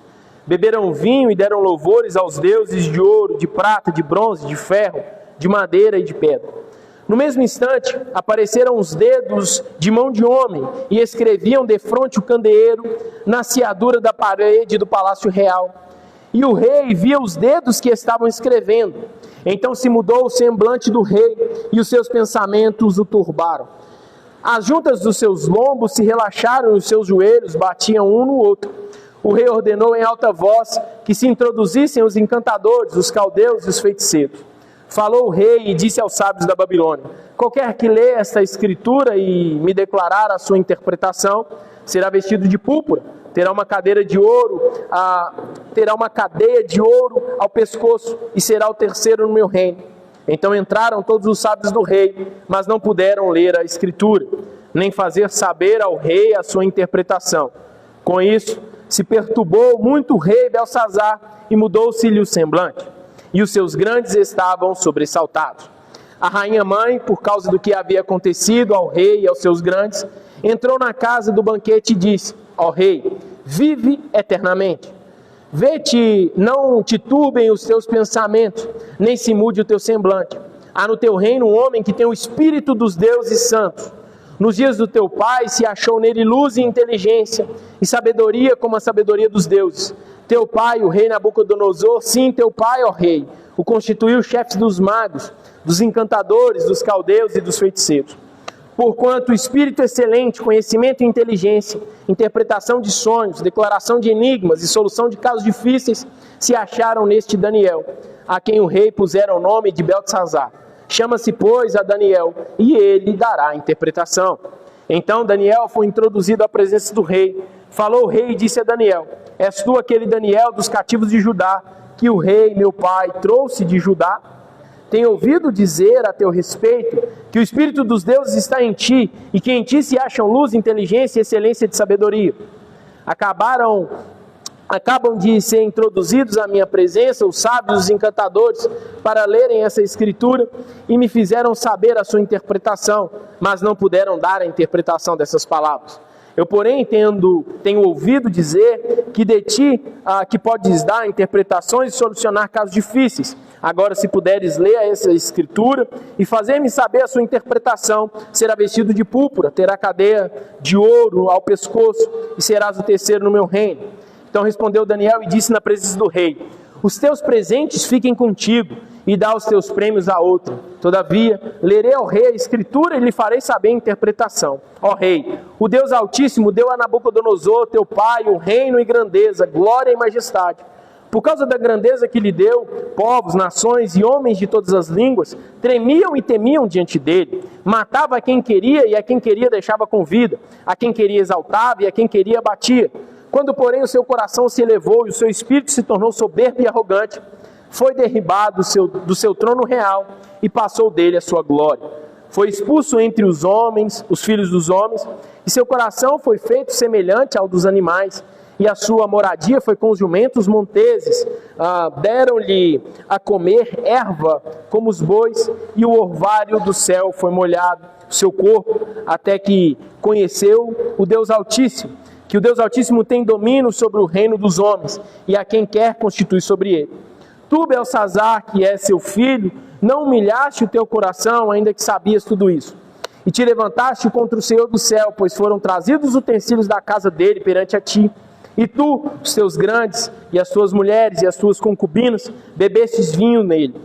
Speaker 4: Beberam vinho e deram louvores aos deuses de ouro, de prata, de bronze, de ferro, de madeira e de pedra. No mesmo instante, apareceram os dedos de mão de homem e escreviam defronte o candeeiro na seadura da parede do palácio real. E o rei via os dedos que estavam escrevendo. Então se mudou o semblante do rei e os seus pensamentos o turbaram. As juntas dos seus lombos se relaxaram e os seus joelhos batiam um no outro. O rei ordenou em alta voz que se introduzissem os encantadores, os caldeus e os feiticeiros. Falou o rei e disse aos sábios da Babilônia: qualquer que lê esta escritura e me declarar a sua interpretação, será vestido de púrpura, terá uma cadeia de ouro ao pescoço e será o terceiro no meu reino. Então entraram todos os sábios do rei, mas não puderam ler a escritura, nem fazer saber ao rei a sua interpretação. Com isso, se perturbou muito o rei Belsazar e mudou-se-lhe o semblante, e os seus grandes estavam sobressaltados. A rainha mãe, por causa do que havia acontecido ao rei e aos seus grandes, entrou na casa do banquete e disse ao rei: vive eternamente. Vê-te, não te turbem os teus pensamentos, nem se mude o teu semblante. Há no teu reino um homem que tem o espírito dos deuses santos. Nos dias do teu pai se achou nele luz e inteligência, e sabedoria como a sabedoria dos deuses. Teu pai, o rei Nabucodonosor, sim, teu pai, ó rei, o constituiu chefe dos magos, dos encantadores, dos caldeus e dos feiticeiros. Porquanto o espírito excelente, conhecimento e inteligência, interpretação de sonhos, declaração de enigmas e solução de casos difíceis se acharam neste Daniel, a quem o rei pusera o nome de Beltesazar. Chama-se, pois, a Daniel, e ele dará a interpretação. Então Daniel foi introduzido à presença do rei. Falou o rei e disse a Daniel: és tu aquele Daniel dos cativos de Judá, que o rei, meu pai, trouxe de Judá? Tenho ouvido dizer a teu respeito que o Espírito dos deuses está em ti, e que em ti se acham luz, inteligência e excelência de sabedoria. Acabam de ser introduzidos à minha presença os sábios, os encantadores, para lerem essa escritura, e me fizeram saber a sua interpretação, mas não puderam dar a interpretação dessas palavras. Eu, porém, tenho ouvido dizer que de ti que podes dar interpretações e solucionar casos difíceis. Agora, se puderes ler essa escritura e fazer-me saber a sua interpretação, será vestido de púrpura, terá cadeia de ouro ao pescoço e serás o terceiro no meu reino. Então respondeu Daniel e disse na presença do rei: os teus presentes fiquem contigo, e dá os teus prêmios a outro. Todavia, lerei ao rei a escritura e lhe farei saber a interpretação. Ó rei, o Deus Altíssimo deu a Nabucodonosor, teu pai, o reino e grandeza, glória e majestade. Por causa da grandeza que lhe deu, povos, nações e homens de todas as línguas tremiam e temiam diante dele. Matava a quem queria e a quem queria deixava com vida. A quem queria exaltava e a quem queria abatia. Quando, porém, o seu coração se elevou e o seu espírito se tornou soberbo e arrogante, foi derribado do seu trono real e passou dele a sua glória. Foi expulso entre os homens, os filhos dos homens, e seu coração foi feito semelhante ao dos animais, e a sua moradia foi com os jumentos monteses. Deram-lhe a comer erva como os bois, e o orvalho do céu foi molhado o seu corpo, até que conheceu o Deus Altíssimo, que o Deus Altíssimo tem domínio sobre o reino dos homens, e a quem quer constitui sobre ele. Tu, Belsazar, que és seu filho, não humilhaste o teu coração, ainda que sabias tudo isso. E te levantaste contra o Senhor do céu, pois foram trazidos os utensílios da casa dele perante a ti. E tu, os teus grandes, e as tuas mulheres, e as tuas concubinas, bebestes vinho nele.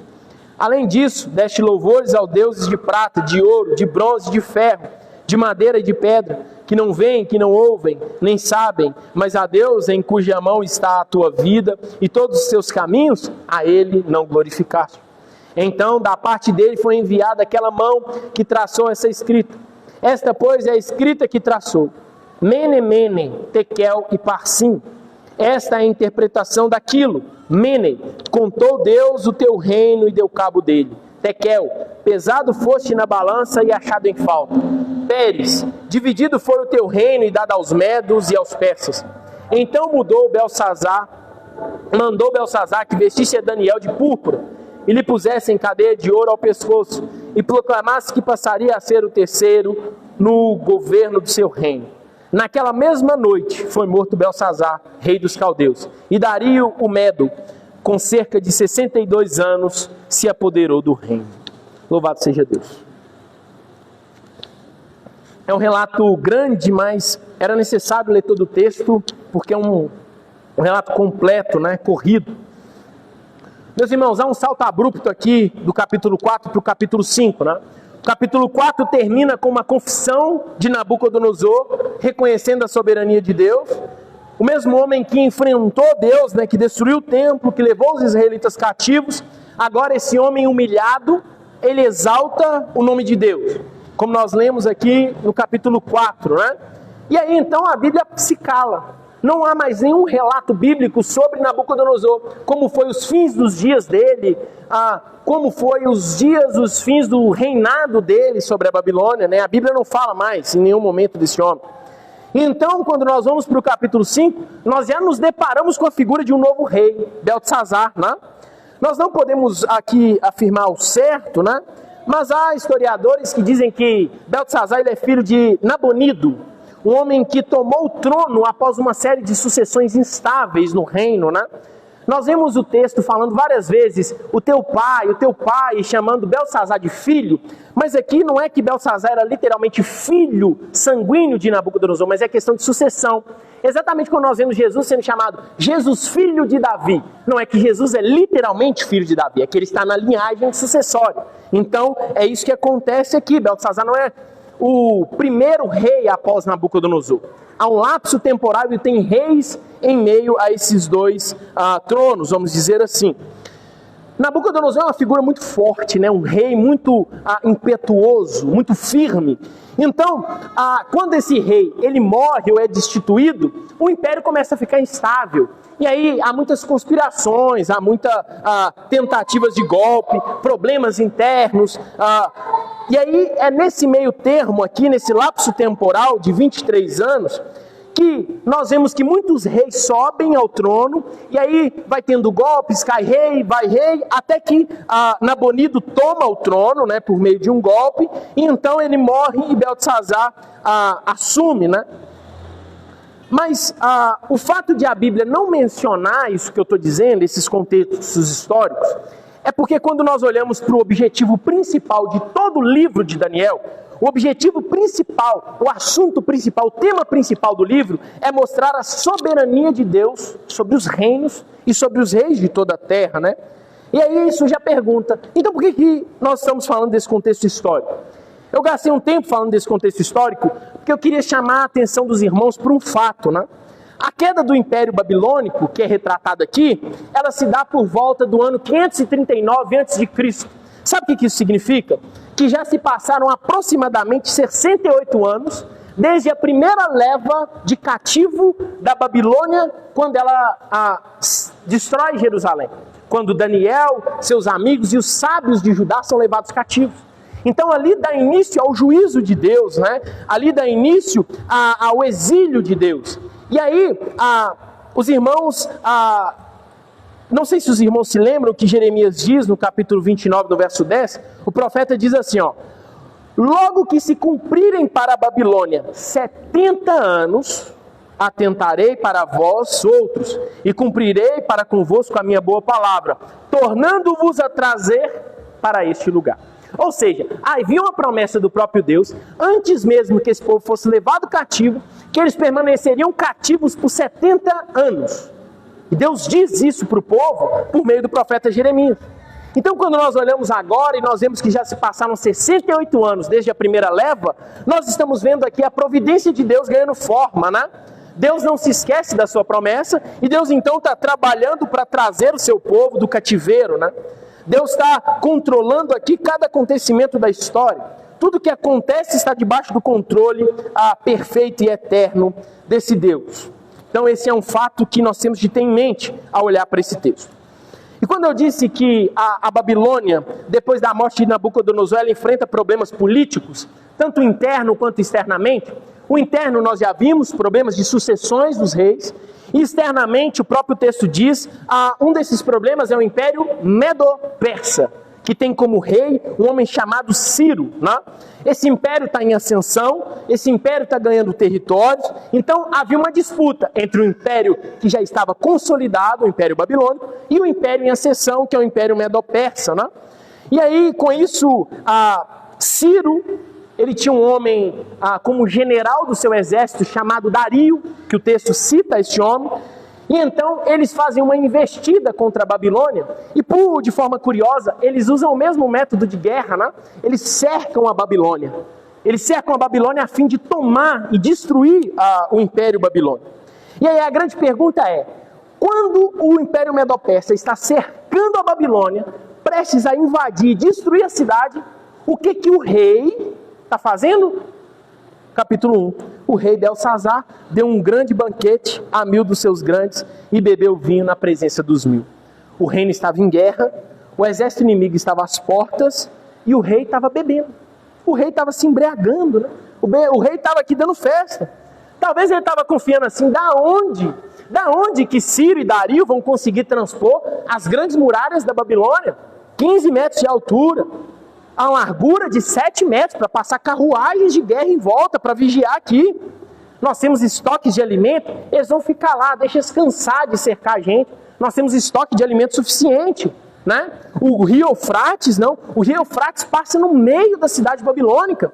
Speaker 4: Além disso, deste louvores aos deuses de prata, de ouro, de bronze, de ferro, de madeira e de pedra, que não veem, que não ouvem, nem sabem, mas a Deus em cuja mão está a tua vida e todos os seus caminhos, a ele não glorificaste. Então, da parte dele foi enviada aquela mão que traçou essa escrita. Esta, pois, é a escrita que traçou: Mene, Mene, Tekel e Parsim. Esta é a interpretação daquilo. Mene, contou Deus o teu reino e deu cabo dele. Tekel, pesado foste na balança e achado em falta. Pérez, dividido foi o teu reino e dado aos medos e aos persas. Então mandou Belsazar que vestisse a Daniel de púrpura e lhe pusesse em cadeia de ouro ao pescoço e proclamasse que passaria a ser o terceiro no governo do seu reino. Naquela mesma noite foi morto Belsazar, rei dos caldeus, e Dario o Medo, com cerca de 62 anos, se apoderou do reino. Louvado seja Deus. É um relato grande, mas era necessário ler todo o texto, porque é um relato completo, corrido. Meus irmãos, há um salto abrupto aqui do capítulo 4 para o capítulo 5, O capítulo 4 termina com uma confissão de Nabucodonosor, reconhecendo a soberania de Deus. O mesmo homem que enfrentou Deus, que destruiu o templo, que levou os israelitas cativos, agora esse homem humilhado, ele exalta o nome de Deus, como nós lemos aqui no capítulo 4, né? E aí então a Bíblia se cala. Não há mais nenhum relato bíblico sobre Nabucodonosor, como foi os fins dos dias dele, como foi os fins do reinado dele sobre a Babilônia, né? A Bíblia não fala mais em nenhum momento desse homem. Então, quando nós vamos para o capítulo 5, nós já nos deparamos com a figura de um novo rei, Beltesazar, né? Nós não podemos aqui afirmar o certo, né? Mas há historiadores que dizem que Beltesazar ele é filho de Nabonido, um homem que tomou o trono após uma série de sucessões instáveis no reino, né? Nós vemos o texto falando várias vezes, o teu pai, chamando Beltesazar de filho, mas aqui não é que Beltesazar era literalmente filho sanguíneo de Nabucodonosor, mas é questão de sucessão. Exatamente quando nós vemos Jesus sendo chamado Jesus filho de Davi, não é que Jesus é literalmente filho de Davi, é que ele está na linhagem sucessória. Então é isso que acontece aqui, Beltesazar não é o primeiro rei após Nabucodonosor. Há um lapso temporal e tem reis em meio a esses dois tronos, vamos dizer assim. Nabucodonosor é uma figura muito forte, né? Um rei muito impetuoso, muito firme. Então, quando esse rei ele morre ou é destituído, o império começa a ficar instável. E aí há muitas conspirações, há muitas tentativas de golpe, problemas internos. E aí é nesse meio termo aqui, nesse lapso temporal de 23 anos, que nós vemos que muitos reis sobem ao trono, e aí vai tendo golpes, cai rei, vai rei, até que Nabonido toma o trono, né, por meio de um golpe, e então ele morre e Beltesazar assume, né? Mas o fato de a Bíblia não mencionar isso que eu estou dizendo, esses contextos históricos, é porque quando nós olhamos para o objetivo principal de todo o livro de Daniel, o objetivo principal, o assunto principal, o tema principal do livro é mostrar a soberania de Deus sobre os reinos e sobre os reis de toda a terra, né? E aí isso já pergunta, então por que nós estamos falando desse contexto histórico? Eu gastei um tempo falando desse contexto histórico porque eu queria chamar a atenção dos irmãos para um fato, né? A queda do Império Babilônico, que é retratada aqui, ela se dá por volta do ano 539 a.C. Sabe o que isso significa? Que já se passaram aproximadamente 68 anos desde a primeira leva de cativo da Babilônia, quando ela destrói Jerusalém. Quando Daniel, seus amigos e os sábios de Judá são levados cativos. Então ali dá início ao juízo de Deus, né? Ali dá início ao exílio de Deus. E aí, os irmãos, não sei se os irmãos se lembram que Jeremias diz no capítulo 29, no verso 10, o profeta diz assim, ó: logo que se cumprirem para a Babilônia 70 anos, atentarei para vós outros, e cumprirei para convosco a minha boa palavra, tornando-vos a trazer para este lugar. Ou seja, havia uma promessa do próprio Deus, antes mesmo que esse povo fosse levado cativo, que eles permaneceriam cativos por 70 anos. E Deus diz isso para o povo por meio do profeta Jeremias. Então quando nós olhamos agora e nós vemos que já se passaram 68 anos desde a primeira leva, nós estamos vendo aqui a providência de Deus ganhando forma, né? Deus não se esquece da sua promessa e Deus então está trabalhando para trazer o seu povo do cativeiro, né? Deus está controlando aqui cada acontecimento da história. Tudo que acontece está debaixo do controle perfeito e eterno desse Deus. Então esse é um fato que nós temos de ter em mente ao olhar para esse texto. E quando eu disse que a Babilônia, depois da morte de Nabucodonosor, ela enfrenta problemas políticos, tanto interno quanto externamente, o interno nós já vimos, problemas de sucessões dos reis, e externamente o próprio texto diz, um desses problemas é o Império Medo-Persa, que tem como rei um homem chamado Ciro, né? Esse império está em ascensão, esse império está ganhando territórios, então havia uma disputa entre o império que já estava consolidado, o Império Babilônico, e o império em ascensão, que é o Império Medo-Persa, né? E aí, com isso, Ciro, ele tinha um homem como general do seu exército chamado Dario, que o texto cita este homem, e então eles fazem uma investida contra a Babilônia, e de forma curiosa, eles usam o mesmo método de guerra, né? Eles cercam a Babilônia. Eles cercam a Babilônia a fim de tomar e destruir o Império Babilônico. E aí a grande pergunta é, quando o Império Medo-Persa está cercando a Babilônia, prestes a invadir, destruir a cidade, o que o rei está fazendo? Capítulo 1. O rei Belsazar deu um grande banquete a 1000 dos seus grandes e bebeu vinho na presença dos 1000. O reino estava em guerra, o exército inimigo estava às portas e o rei estava bebendo. O rei estava se embriagando, né? O rei estava aqui dando festa. Talvez ele estava confiando assim, da onde que Ciro e Dario vão conseguir transpor as grandes muralhas da Babilônia? 15 metros de altura, a largura de 7 metros, para passar carruagens de guerra em volta, para vigiar aqui. Nós temos estoques de alimento, eles vão ficar lá, deixa eles cansar de cercar a gente. Nós temos estoque de alimento suficiente, né? O rio Eufrates, não. O rio Eufrates passa no meio da cidade babilônica.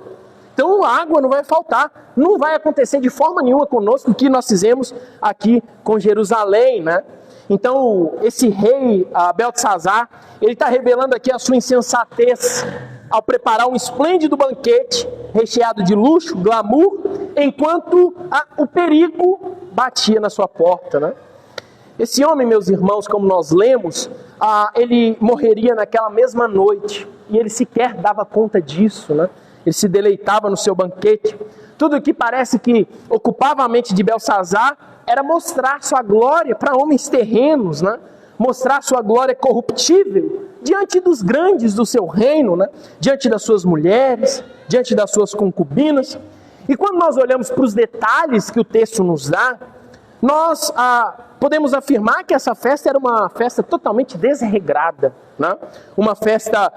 Speaker 4: Então água não vai faltar, não vai acontecer de forma nenhuma conosco o que nós fizemos aqui com Jerusalém, né? Então esse rei Belsazar, ele está revelando aqui a sua insensatez ao preparar um esplêndido banquete recheado de luxo, glamour, enquanto o perigo batia na sua porta, né? Esse homem, meus irmãos, como nós lemos, ele morreria naquela mesma noite e ele sequer dava conta disso, né? Ele se deleitava no seu banquete. Tudo o que parece que ocupava a mente de Belsazar era mostrar sua glória para homens terrenos, né? Mostrar sua glória corruptível diante dos grandes do seu reino, né? Diante das suas mulheres, diante das suas concubinas. E quando nós olhamos para os detalhes que o texto nos dá, nós podemos afirmar que essa festa era uma festa totalmente desregrada, né? Uma festa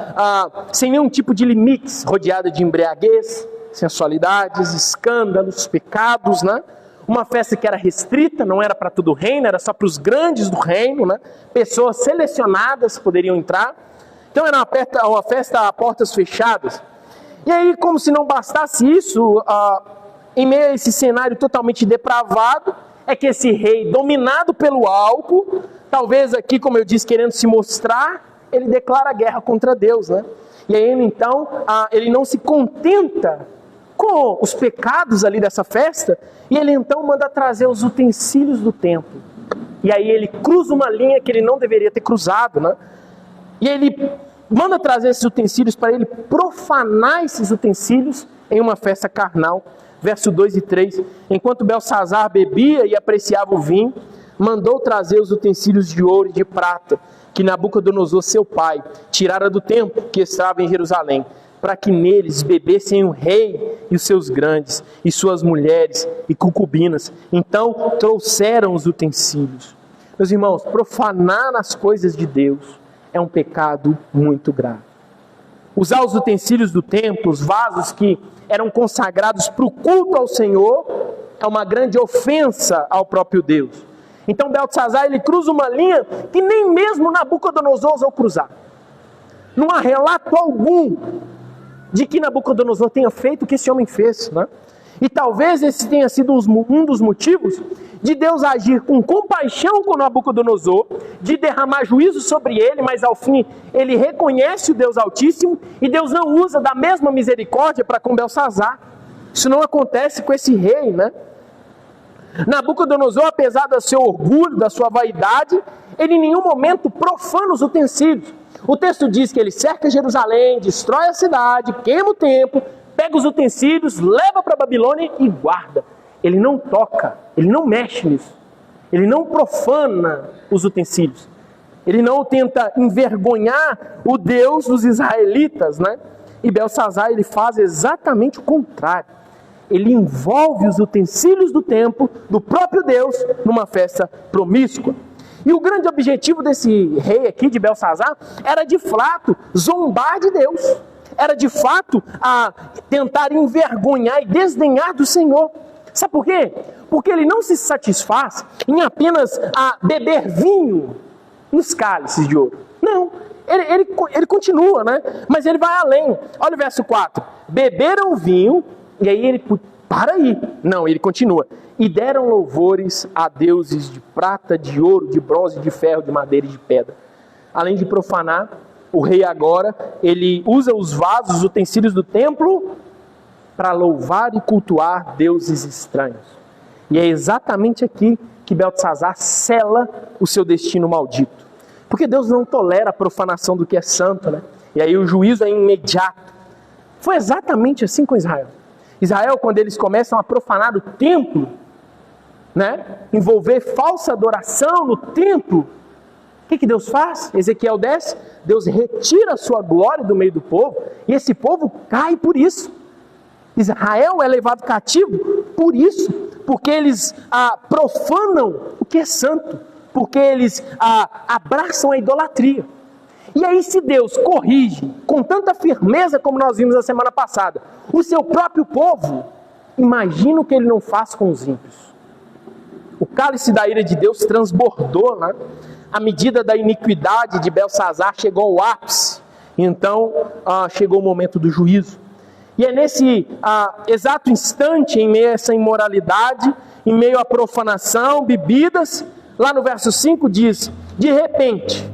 Speaker 4: sem nenhum tipo de limites, rodeada de embriaguez, sensualidades, escândalos, pecados, né? Uma festa que era restrita, não era para todo o reino, era só para os grandes do reino, né? Pessoas selecionadas poderiam entrar. Então era uma festa a portas fechadas. E aí, como se não bastasse isso, em meio a esse cenário totalmente depravado, é que esse rei, dominado pelo álcool, talvez aqui, como eu disse, querendo se mostrar, ele declara guerra contra Deus, né? E aí, então, ele não se contenta com os pecados ali dessa festa, e ele então manda trazer os utensílios do templo. E aí ele cruza uma linha que ele não deveria ter cruzado, né? E ele manda trazer esses utensílios para ele profanar esses utensílios em uma festa carnal. Verso 2 e 3, enquanto Belsazar bebia e apreciava o vinho, mandou trazer os utensílios de ouro e de prata, que Nabucodonosor, seu pai, tirara do templo que estava em Jerusalém, para que neles bebessem o rei e os seus grandes, e suas mulheres e concubinas. Então trouxeram os utensílios. Meus irmãos, profanar as coisas de Deus é um pecado muito grave. Usar os utensílios do templo, os vasos que eram consagrados para o culto ao Senhor, é uma grande ofensa ao próprio Deus. Então Belsazar, ele cruza uma linha que nem mesmo Nabucodonosor ousou cruzar. Não há relato algum de que Nabucodonosor tenha feito o que esse homem fez, né? E talvez esse tenha sido um dos motivos de Deus agir com compaixão com Nabucodonosor, de derramar juízo sobre ele, mas ao fim ele reconhece o Deus Altíssimo e Deus não usa da mesma misericórdia para com Belsazar. Isso não acontece com esse rei, né? Nabucodonosor, apesar do seu orgulho, da sua vaidade, ele em nenhum momento profana os utensílios. O texto diz que ele cerca Jerusalém, destrói a cidade, queima o templo, pega os utensílios, leva para a Babilônia e guarda. Ele não toca, ele não mexe nisso. Ele não profana os utensílios. Ele não tenta envergonhar o Deus dos israelitas, né? E Belsazar, ele faz exatamente o contrário. Ele envolve os utensílios do templo, do próprio Deus, numa festa promíscua. E o grande objetivo desse rei aqui, de Belsazar, era de fato zombar de Deus. Era de fato tentar envergonhar e desdenhar do Senhor. Sabe por quê? Porque ele não se satisfaz em apenas beber vinho nos cálices de ouro. Não, ele continua, né? Mas ele vai além. Olha o verso 4. Beberam vinho, e aí ele... Para aí. Não, ele continua. E deram louvores a deuses de prata, de ouro, de bronze, de ferro, de madeira e de pedra. Além de profanar, o rei agora, ele usa os vasos, os utensílios do templo para louvar e cultuar deuses estranhos. E é exatamente aqui que Belsazar sela o seu destino maldito. Porque Deus não tolera a profanação do que é santo, né? E aí o juízo é imediato. Foi exatamente assim com Israel. Israel, quando eles começam a profanar o templo, né? Envolver falsa adoração no templo, o que Deus faz? Ezequiel desce, Deus retira a sua glória do meio do povo, e esse povo cai por isso. Israel é levado cativo por isso, porque eles profanam o que é santo, porque eles abraçam a idolatria. E aí, se Deus corrige com tanta firmeza como nós vimos na semana passada, o seu próprio povo, imagina o que ele não faz com os ímpios. O cálice da ira de Deus transbordou, né? A medida da iniquidade de Belsazar chegou ao ápice. Então, chegou o momento do juízo. E é nesse exato instante, em meio a essa imoralidade, em meio à profanação, bebidas, lá no verso 5 diz: de repente,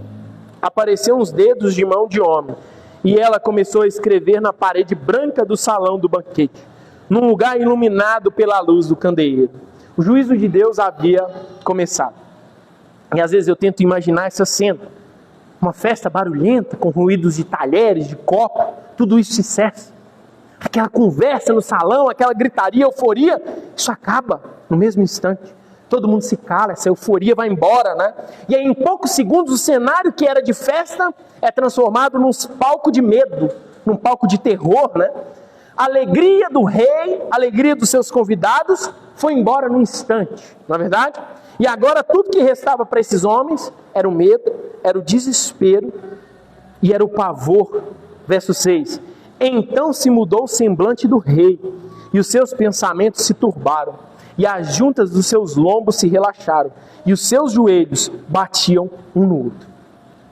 Speaker 4: apareceram uns dedos de mão de homem, e ela começou a escrever na parede branca do salão do banquete, num lugar iluminado pela luz do candeeiro. O juízo de Deus havia começado. E às vezes eu tento imaginar essa cena. Uma festa barulhenta, com ruídos de talheres, de copo, tudo isso se cessa. Aquela conversa no salão, aquela gritaria, euforia, isso acaba no mesmo instante. Todo mundo se cala, essa euforia vai embora, né? E aí em poucos segundos o cenário que era de festa é transformado num palco de medo, num palco de terror, né? A alegria do rei, a alegria dos seus convidados foi embora num instante, não é verdade? E agora tudo que restava para esses homens era o medo, era o desespero e era o pavor. Verso 6. Então se mudou o semblante do rei, e os seus pensamentos se turbaram, e as juntas dos seus lombos se relaxaram, e os seus joelhos batiam um no outro.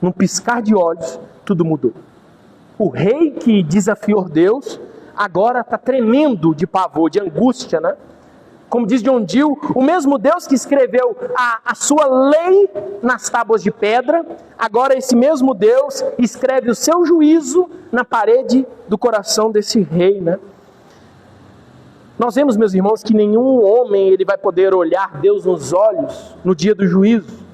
Speaker 4: Num piscar de olhos, tudo mudou. O rei que desafiou Deus, agora está tremendo de pavor, de angústia, né? Como diz John Gill, o mesmo Deus que escreveu a sua lei nas tábuas de pedra, agora esse mesmo Deus escreve o seu juízo na parede do coração desse rei, né? Nós vemos, meus irmãos, que nenhum homem ele vai poder olhar Deus nos olhos no dia do juízo,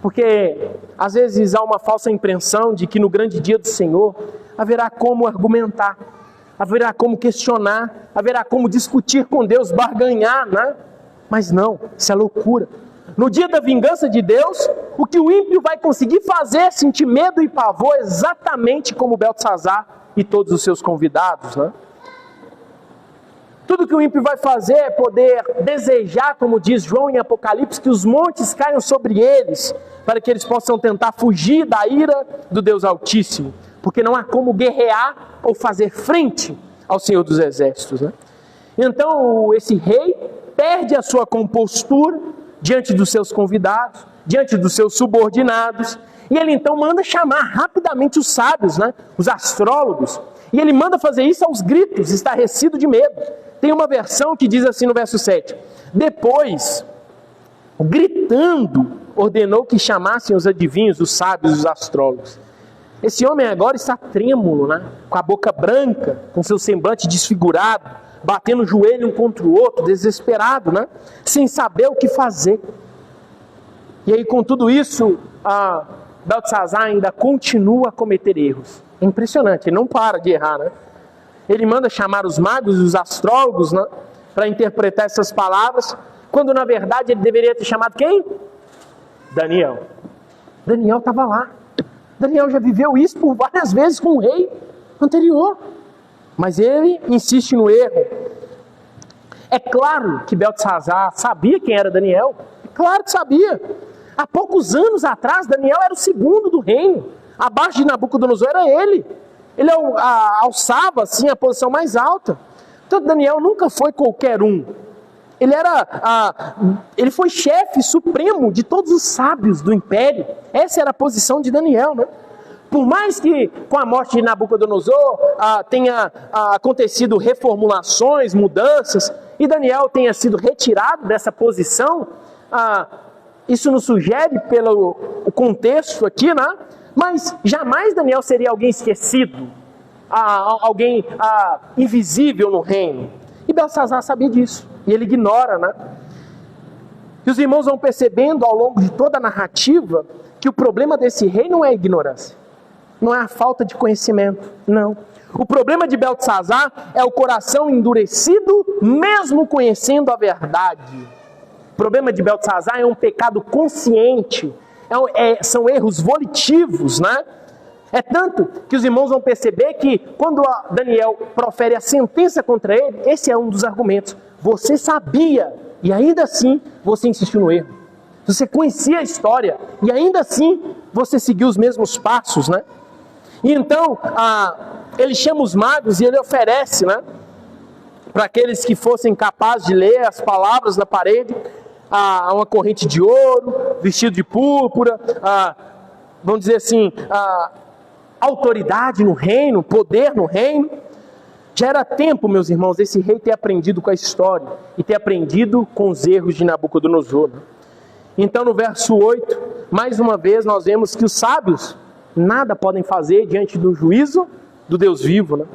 Speaker 4: porque às vezes há uma falsa impressão de que no grande dia do Senhor haverá como argumentar, haverá como questionar, haverá como discutir com Deus, barganhar, né? Mas não, isso é loucura. No dia da vingança de Deus, o que o ímpio vai conseguir fazer é sentir medo e pavor, exatamente como Belsazar e todos os seus convidados, né? Tudo que o ímpio vai fazer é poder desejar, como diz João em Apocalipse, que os montes caiam sobre eles, para que eles possam tentar fugir da ira do Deus Altíssimo, porque não há como guerrear ou fazer frente ao Senhor dos Exércitos, né? Então esse rei perde a sua compostura diante dos seus convidados, diante dos seus subordinados, e ele então manda chamar rapidamente os sábios, né? Os astrólogos, e ele manda fazer isso aos gritos, estarrecido de medo. Tem uma versão que diz assim no verso 7, depois, gritando, ordenou que chamassem os adivinhos, os sábios, os astrólogos. Esse homem agora está trêmulo, né? Com a boca branca, com seu semblante desfigurado, batendo o joelho um contra o outro, desesperado, né? Sem saber o que fazer. E aí, com tudo isso, Belsazar ainda continua a cometer erros. É impressionante, ele não para de errar, né? Ele manda chamar os magos e os astrólogos, né, para interpretar essas palavras, quando na verdade ele deveria ter chamado quem? Daniel. Daniel estava lá. Daniel já viveu isso por várias vezes com o rei anterior. Mas ele insiste no erro. É claro que Belsazar sabia quem era Daniel. É claro que sabia. Há poucos anos atrás, Daniel era o segundo do reino. Abaixo de Nabucodonosor era ele. Ele alçava assim a posição mais alta. Então Daniel nunca foi qualquer um. Ele foi chefe supremo de todos os sábios do império. Essa era a posição de Daniel, né? Por mais que com a morte de Nabucodonosor tenha acontecido reformulações, mudanças, e Daniel tenha sido retirado dessa posição, isso nos sugere pelo o contexto aqui, né? Mas jamais Daniel seria alguém esquecido, alguém invisível no reino. E Belsazar sabia disso, e ele ignora, né? E os irmãos vão percebendo ao longo de toda a narrativa que o problema desse rei não é a ignorância, não é a falta de conhecimento, não. O problema de Beltesazar é o coração endurecido, mesmo conhecendo a verdade. O problema de Beltesazar é um pecado consciente, são erros volitivos, né? É tanto que os irmãos vão perceber que quando Daniel profere a sentença contra ele, esse é um dos argumentos. Você sabia e ainda assim você insistiu no erro. Você conhecia a história e ainda assim você seguiu os mesmos passos, né? E então, ele chama os magos e ele oferece, né, para aqueles que fossem capazes de ler as palavras na parede, uma corrente de ouro, vestido de púrpura, vamos dizer assim, autoridade no reino, poder no reino. Já era tempo, meus irmãos, desse rei ter aprendido com a história e ter aprendido com os erros de Nabucodonosor. Então, no verso 8, mais uma vez nós vemos que os sábios nada podem fazer diante do juízo do Deus vivo, né?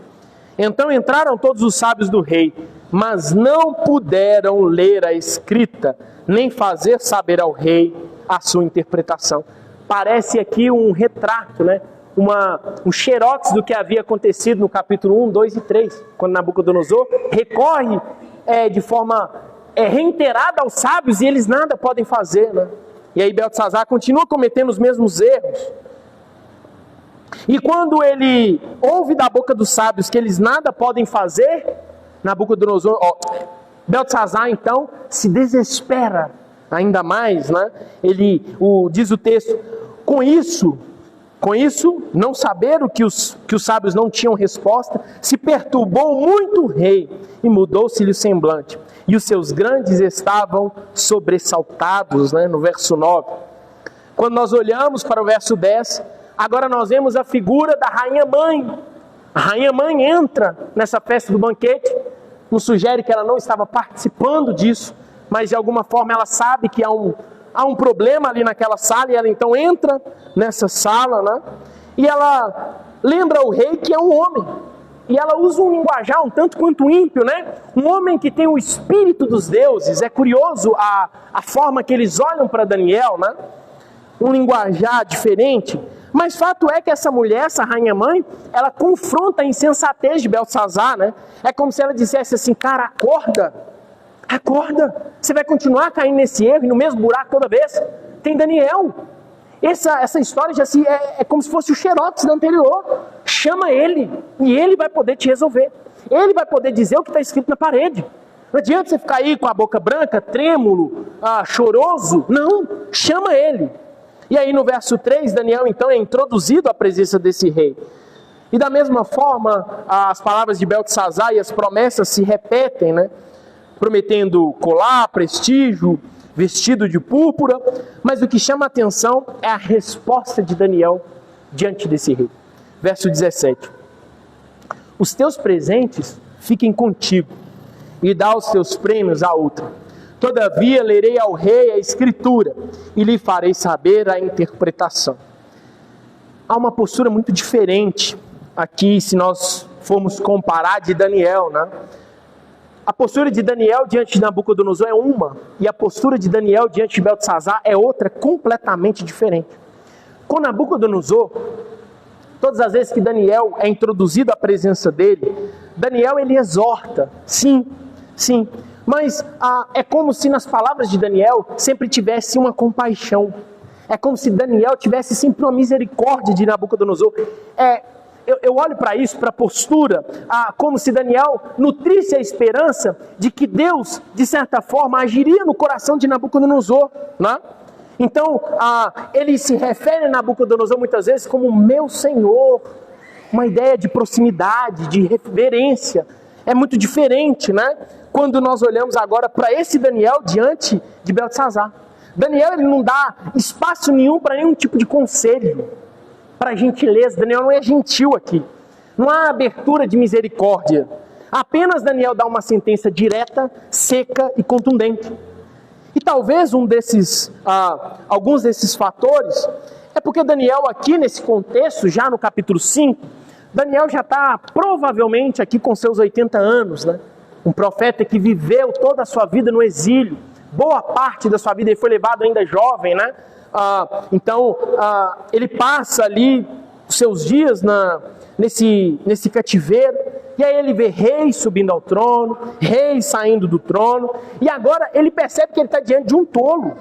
Speaker 4: Então entraram todos os sábios do rei, mas não puderam ler a escrita, nem fazer saber ao rei a sua interpretação. Parece aqui um retrato, né? Um xerox do que havia acontecido no capítulo 1, 2 e 3, quando Nabucodonosor recorre de forma reiterada aos sábios e eles nada podem fazer, né? E aí Beltesazar continua cometendo os mesmos erros. E quando ele ouve da boca dos sábios que eles nada podem fazer, Beltesazar então se desespera ainda mais, né? Diz o texto, com isso, não saber o que os sábios não tinham resposta, se perturbou muito o rei e mudou-se-lhe o semblante. E os seus grandes estavam sobressaltados, né? No verso 9. Quando nós olhamos para o verso 10, agora nós vemos a figura da rainha-mãe. A rainha-mãe entra nessa festa do banquete, nos sugere que ela não estava participando disso, mas de alguma forma ela sabe que há um problema ali naquela sala, e ela então entra nessa sala, né? E ela lembra o rei que é um homem, e ela usa um linguajar um tanto quanto ímpio, né? Um homem que tem o espírito dos deuses. É curioso a forma que eles olham para Daniel, né? Um linguajar diferente. Mas fato é que essa mulher, essa rainha-mãe, ela confronta a insensatez de Beltesazar, né? É como se ela dissesse assim, cara, acorda, você vai continuar caindo nesse erro e no mesmo buraco toda vez. Tem Daniel. Essa história já é como se fosse o xerox da anterior. Chama ele e ele vai poder te resolver. Ele vai poder dizer o que está escrito na parede. Não adianta você ficar aí com a boca branca, trêmulo, choroso. Não, chama ele. E aí no verso 3, Daniel então é introduzido à presença desse rei. E da mesma forma, as palavras de Beltesazar e as promessas se repetem, né? Prometendo colar, prestígio, vestido de púrpura. Mas o que chama a atenção é a resposta de Daniel diante desse rei. Verso 17. Os teus presentes fiquem contigo, e dá os teus prêmios a outra. Todavia lerei ao rei a escritura, e lhe farei saber a interpretação. Há uma postura muito diferente aqui, se nós formos comparar de Daniel, né? A postura de Daniel diante de Nabucodonosor é uma, e a postura de Daniel diante de Beltesazar é outra, completamente diferente. Com Nabucodonosor, todas as vezes que Daniel é introduzido à presença dele, Daniel ele exorta, sim, mas é como se nas palavras de Daniel sempre tivesse uma compaixão. É como se Daniel tivesse sempre uma misericórdia de Nabucodonosor. Eu olho para isso, para a postura, como se Daniel nutrisse a esperança de que Deus, de certa forma, agiria no coração de Nabucodonosor, né? Então, ele se refere a Nabucodonosor muitas vezes como meu Senhor, uma ideia de proximidade, de reverência. É muito diferente, né? Quando nós olhamos agora para esse Daniel diante de Beltesazar. Daniel ele não dá espaço nenhum para nenhum tipo de conselho, para gentileza. Daniel não é gentil aqui. Não há abertura de misericórdia. Apenas Daniel dá uma sentença direta, seca e contundente. E talvez alguns desses fatores é porque Daniel aqui nesse contexto, já no capítulo 5, Daniel já está provavelmente aqui com seus 80 anos, né? Um profeta que viveu toda a sua vida no exílio. Boa parte da sua vida ele foi levado ainda jovem, né? Ele passa ali os seus dias nesse cativeiro, e aí ele vê reis subindo ao trono, reis saindo do trono, e agora ele percebe que ele está diante de um tolo,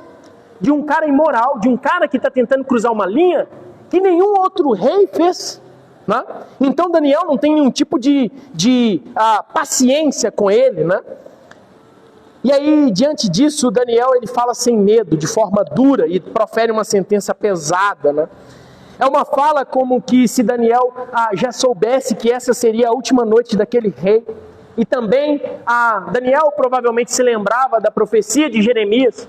Speaker 4: de um cara imoral, de um cara que está tentando cruzar uma linha que nenhum outro rei fez. Né? Então Daniel não tem nenhum tipo de paciência com ele, né? E aí, diante disso, Daniel ele fala sem medo, de forma dura, e profere uma sentença pesada, né? É uma fala como que se Daniel já soubesse que essa seria a última noite daquele rei. E também Daniel provavelmente se lembrava da profecia de Jeremias,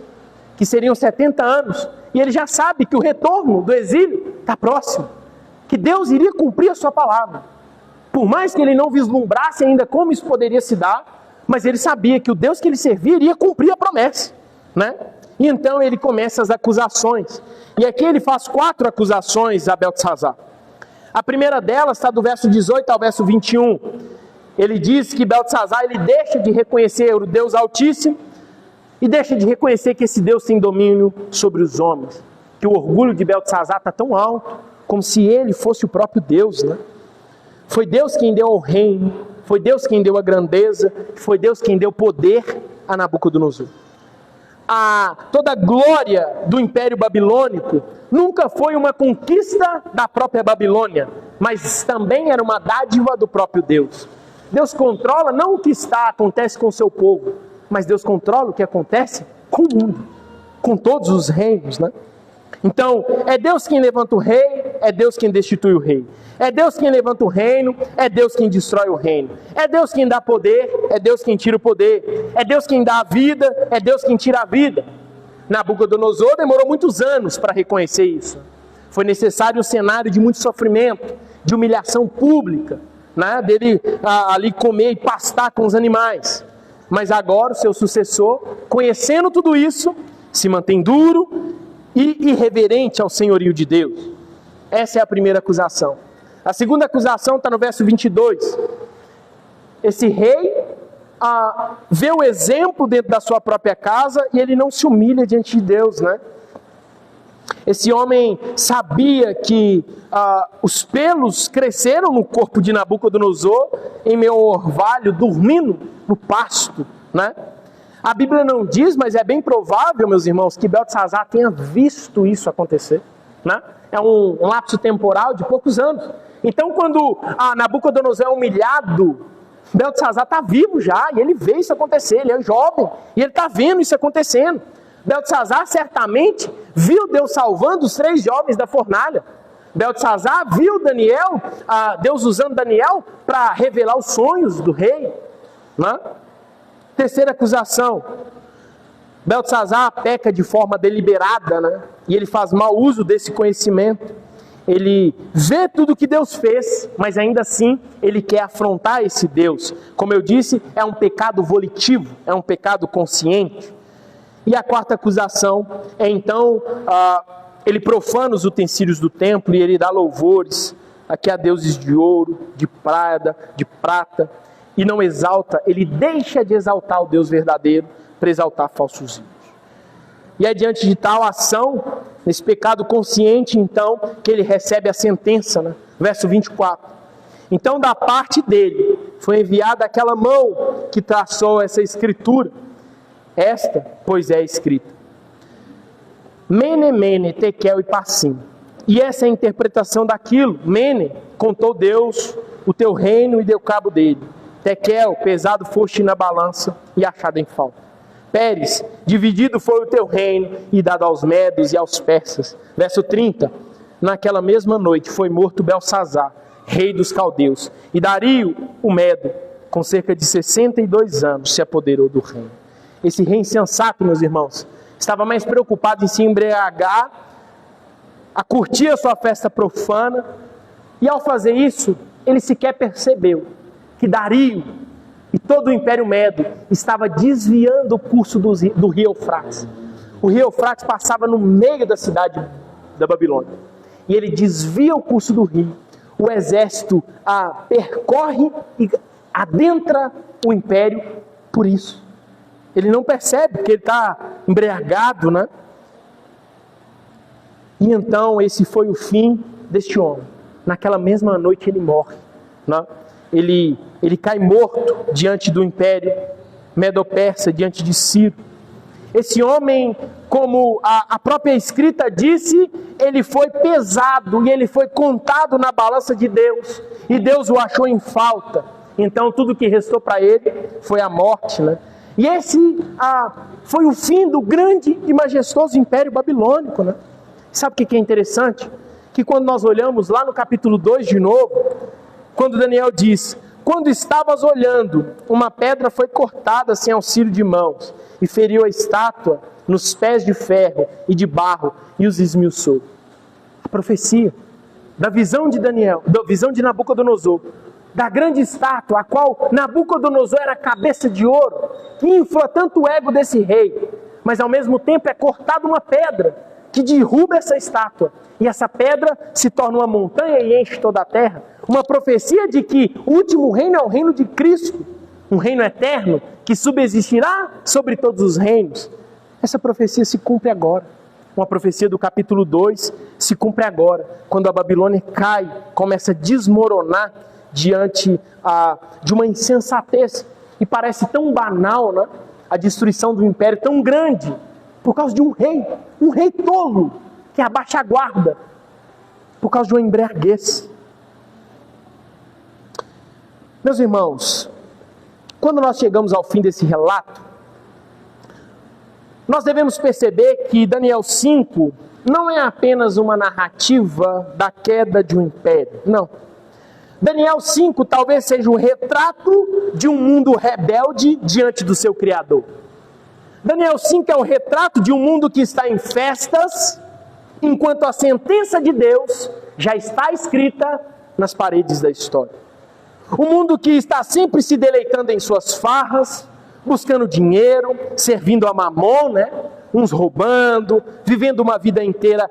Speaker 4: que seriam 70 anos, e ele já sabe que o retorno do exílio está próximo, que Deus iria cumprir a sua palavra. Por mais que ele não vislumbrasse ainda como isso poderia se dar, mas ele sabia que o Deus que ele servia iria cumprir a promessa, né? E então ele começa as acusações. E aqui ele faz 4 acusações a Beltesazar. A primeira delas está do verso 18 ao verso 21. Ele diz que Beltesazar ele deixa de reconhecer o Deus Altíssimo e deixa de reconhecer que esse Deus tem domínio sobre os homens. Que o orgulho de Beltesazar está tão alto, como se ele fosse o próprio Deus, né? Foi Deus quem deu o reino, foi Deus quem deu a grandeza, foi Deus quem deu poder a Nabucodonosor. Toda a glória do Império Babilônico nunca foi uma conquista da própria Babilônia, mas também era uma dádiva do próprio Deus. Deus controla não o que acontece com o seu povo, mas Deus controla o que acontece com o mundo, com todos os reinos, né? Então, é Deus quem levanta o rei, é Deus quem destitui o rei. É Deus quem levanta o reino, é Deus quem destrói o reino. É Deus quem dá poder, é Deus quem tira o poder. É Deus quem dá a vida, é Deus quem tira a vida. Nabucodonosor demorou muitos anos para reconhecer isso. Foi necessário um cenário de muito sofrimento, de humilhação pública, né? Dele ali comer e pastar com os animais. Mas agora o seu sucessor, conhecendo tudo isso, se mantém duro e irreverente ao senhorio de Deus. Essa é a primeira acusação. A segunda acusação está no verso 22. Esse rei vê o exemplo dentro da sua própria casa e ele não se humilha diante de Deus, né? Esse homem sabia que os pelos cresceram no corpo de Nabucodonosor em meio ao orvalho, dormindo no pasto, né? A Bíblia não diz, mas é bem provável, meus irmãos, que Beltesazar tenha visto isso acontecer, né? É um lapso temporal de poucos anos. Então, quando Nabucodonosor é humilhado, Beltesazar está vivo já, e ele vê isso acontecer, ele é jovem, e ele está vendo isso acontecendo. Beltesazar certamente viu Deus salvando os 3 jovens da fornalha. Beltesazar viu Daniel, Deus usando Daniel para revelar os sonhos do rei, né? Terceira acusação, Beltesazar peca de forma deliberada, né? E ele faz mau uso desse conhecimento. Ele vê tudo que Deus fez, mas ainda assim ele quer afrontar esse Deus. Como eu disse, é um pecado volitivo, é um pecado consciente. E a quarta acusação é então, ele profana os utensílios do templo e ele dá louvores aqui a deuses de ouro, de prata, e não exalta, ele deixa de exaltar o Deus verdadeiro para exaltar falsos ídolos. E é diante de tal ação, nesse pecado consciente, então, que ele recebe a sentença, né? Verso 24. Então, da parte dele, foi enviada aquela mão que traçou essa escritura. Esta, pois é escrita: Mene, Mene, Tekel e Parsim. E essa é a interpretação daquilo. Mene, contou Deus o teu reino e deu cabo dele. Tekel, pesado foste na balança e achado em falta. Pérez, dividido foi o teu reino e dado aos medos e aos persas. Verso 30. Naquela mesma noite foi morto Belsazar, rei dos caldeus. E Dario, o medo, com cerca de 62 anos, se apoderou do reino. Esse rei insensato, meus irmãos, estava mais preocupado em se embriagar, a curtir a sua festa profana. E ao fazer isso, ele sequer percebeu que Dario e todo o Império Medo estava desviando o curso do rio Eufrates. O rio Eufrates passava no meio da cidade da Babilônia. E ele desvia o curso do rio. O exército percorre e adentra o império por isso. Ele não percebe que ele está embriagado, né? E então esse foi o fim deste homem. Naquela mesma noite ele morre, né? Ele cai morto diante do império Medo-Persa, diante de Ciro. Esse homem, como a própria escrita disse, ele foi pesado e ele foi contado na balança de Deus. E Deus o achou em falta. Então tudo que restou para ele foi a morte, né? E esse foi o fim do grande e majestoso império babilônico, né? Sabe o que é interessante? Que quando nós olhamos lá no capítulo 2 de novo, quando Daniel diz: quando estavas olhando, uma pedra foi cortada sem auxílio de mãos, e feriu a estátua nos pés de ferro e de barro, e os esmiuçou. A profecia da visão de Daniel, da visão de Nabucodonosor, da grande estátua, a qual Nabucodonosor era cabeça de ouro, que infla tanto o ego desse rei, mas ao mesmo tempo é cortada uma pedra, que derruba essa estátua, e essa pedra se torna uma montanha e enche toda a terra. Uma profecia de que o último reino é o reino de Cristo, um reino eterno que subsistirá sobre todos os reinos. Essa profecia se cumpre agora. Uma profecia do capítulo 2 se cumpre agora, quando a Babilônia cai, começa a desmoronar diante de uma insensatez, e parece tão banal, né? A destruição do império tão grande, por causa de um rei tolo, que abaixa a guarda, por causa de uma embriaguez. Meus irmãos, quando nós chegamos ao fim desse relato, nós devemos perceber que Daniel 5 não é apenas uma narrativa da queda de um império, não. Daniel 5 talvez seja o retrato de um mundo rebelde diante do seu Criador. Daniel 5 é o retrato de um mundo que está em festas, enquanto a sentença de Deus já está escrita nas paredes da história. Um mundo que está sempre se deleitando em suas farras, buscando dinheiro, servindo a Mamon, né? Uns roubando, vivendo uma vida inteira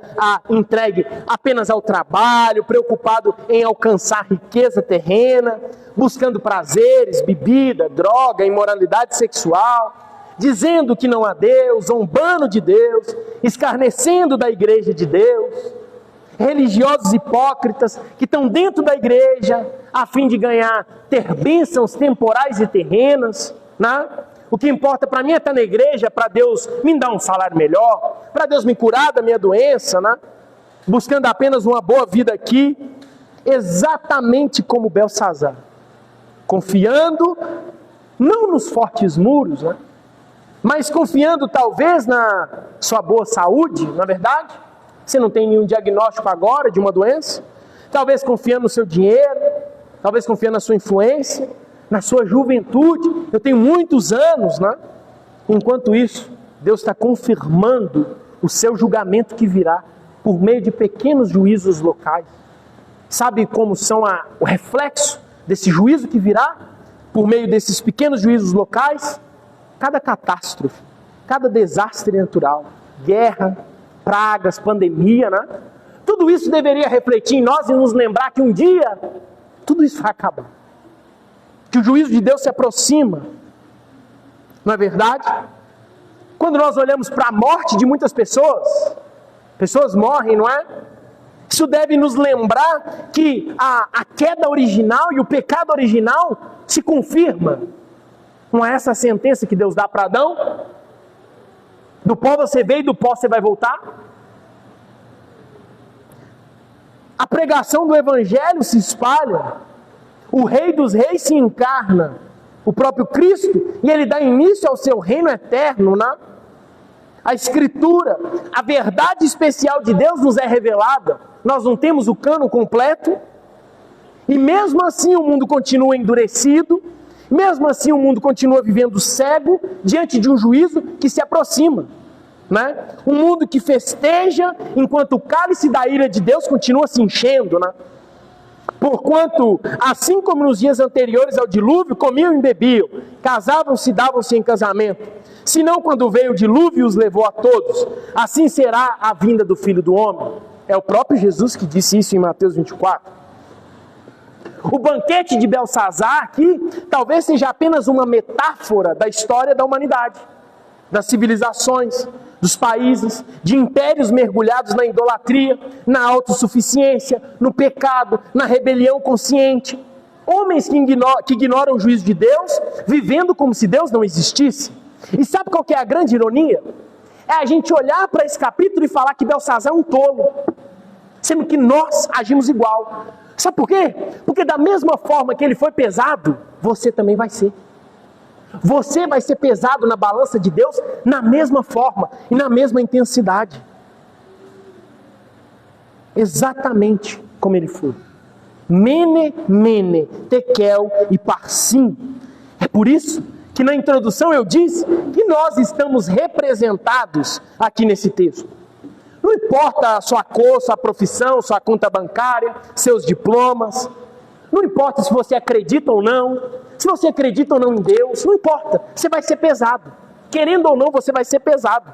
Speaker 4: entregue apenas ao trabalho, preocupado em alcançar riqueza terrena, buscando prazeres, bebida, droga, imoralidade sexual, dizendo que não há Deus, zombando de Deus, escarnecendo da igreja de Deus, religiosos hipócritas que estão dentro da igreja a fim de ter bênçãos temporais e terrenas, né? O que importa para mim é estar na igreja, para Deus me dar um salário melhor, para Deus me curar da minha doença, né? Buscando apenas uma boa vida aqui, exatamente como Belsazar, confiando não nos fortes muros, né? Mas confiando talvez na sua boa saúde, na verdade. Você não tem nenhum diagnóstico agora de uma doença. Talvez confiando no seu dinheiro, talvez confiando na sua influência, na sua juventude. Eu tenho muitos anos, né? Enquanto isso, Deus está confirmando o seu julgamento que virá por meio de pequenos juízos locais. Sabe como são o reflexo desse juízo que virá? Por meio desses pequenos juízos locais? Cada catástrofe, cada desastre natural, guerra, pragas, pandemia, né? Tudo isso deveria refletir em nós e nos lembrar que um dia tudo isso vai acabar. Que o juízo de Deus se aproxima. Não é verdade? Quando nós olhamos para a morte de muitas pessoas, pessoas morrem, não é? Isso deve nos lembrar que a queda original e o pecado original se confirma. Não é essa a sentença que Deus dá para Adão? Do pó você veio e do pó você vai voltar? A pregação do Evangelho se espalha. O Rei dos Reis se encarna. O próprio Cristo. E Ele dá início ao seu reino eterno, né? A Escritura, a verdade especial de Deus nos é revelada. Nós não temos o cânon completo. E mesmo assim o mundo continua endurecido. Mesmo assim o mundo continua vivendo cego diante de um juízo que se aproxima, né? Um mundo que festeja enquanto o cálice da ira de Deus continua se enchendo, né? Porquanto, assim como nos dias anteriores ao dilúvio, comiam e bebiam, casavam-se e davam-se em casamento. Senão quando veio o dilúvio os levou a todos. Assim será a vinda do Filho do Homem. É o próprio Jesus que disse isso em Mateus 24. O banquete de Belsazar aqui talvez seja apenas uma metáfora da história da humanidade, das civilizações, dos países, de impérios mergulhados na idolatria, na autossuficiência, no pecado, na rebelião consciente. Homens que ignoram o juízo de Deus, vivendo como se Deus não existisse. E sabe qual que é a grande ironia? É a gente olhar para esse capítulo e falar que Belsazar é um tolo, sendo que nós agimos igual. Sabe por quê? Porque da mesma forma que ele foi pesado, você também vai ser. Você vai ser pesado na balança de Deus na mesma forma e na mesma intensidade. Exatamente como ele foi. Mene, mene, tekel e parsim. É por isso que na introdução eu disse que nós estamos representados aqui nesse texto. Não importa a sua cor, sua profissão, sua conta bancária, seus diplomas. Não importa se você acredita ou não. Se você acredita ou não em Deus, não importa. Você vai ser pesado. Querendo ou não, você vai ser pesado.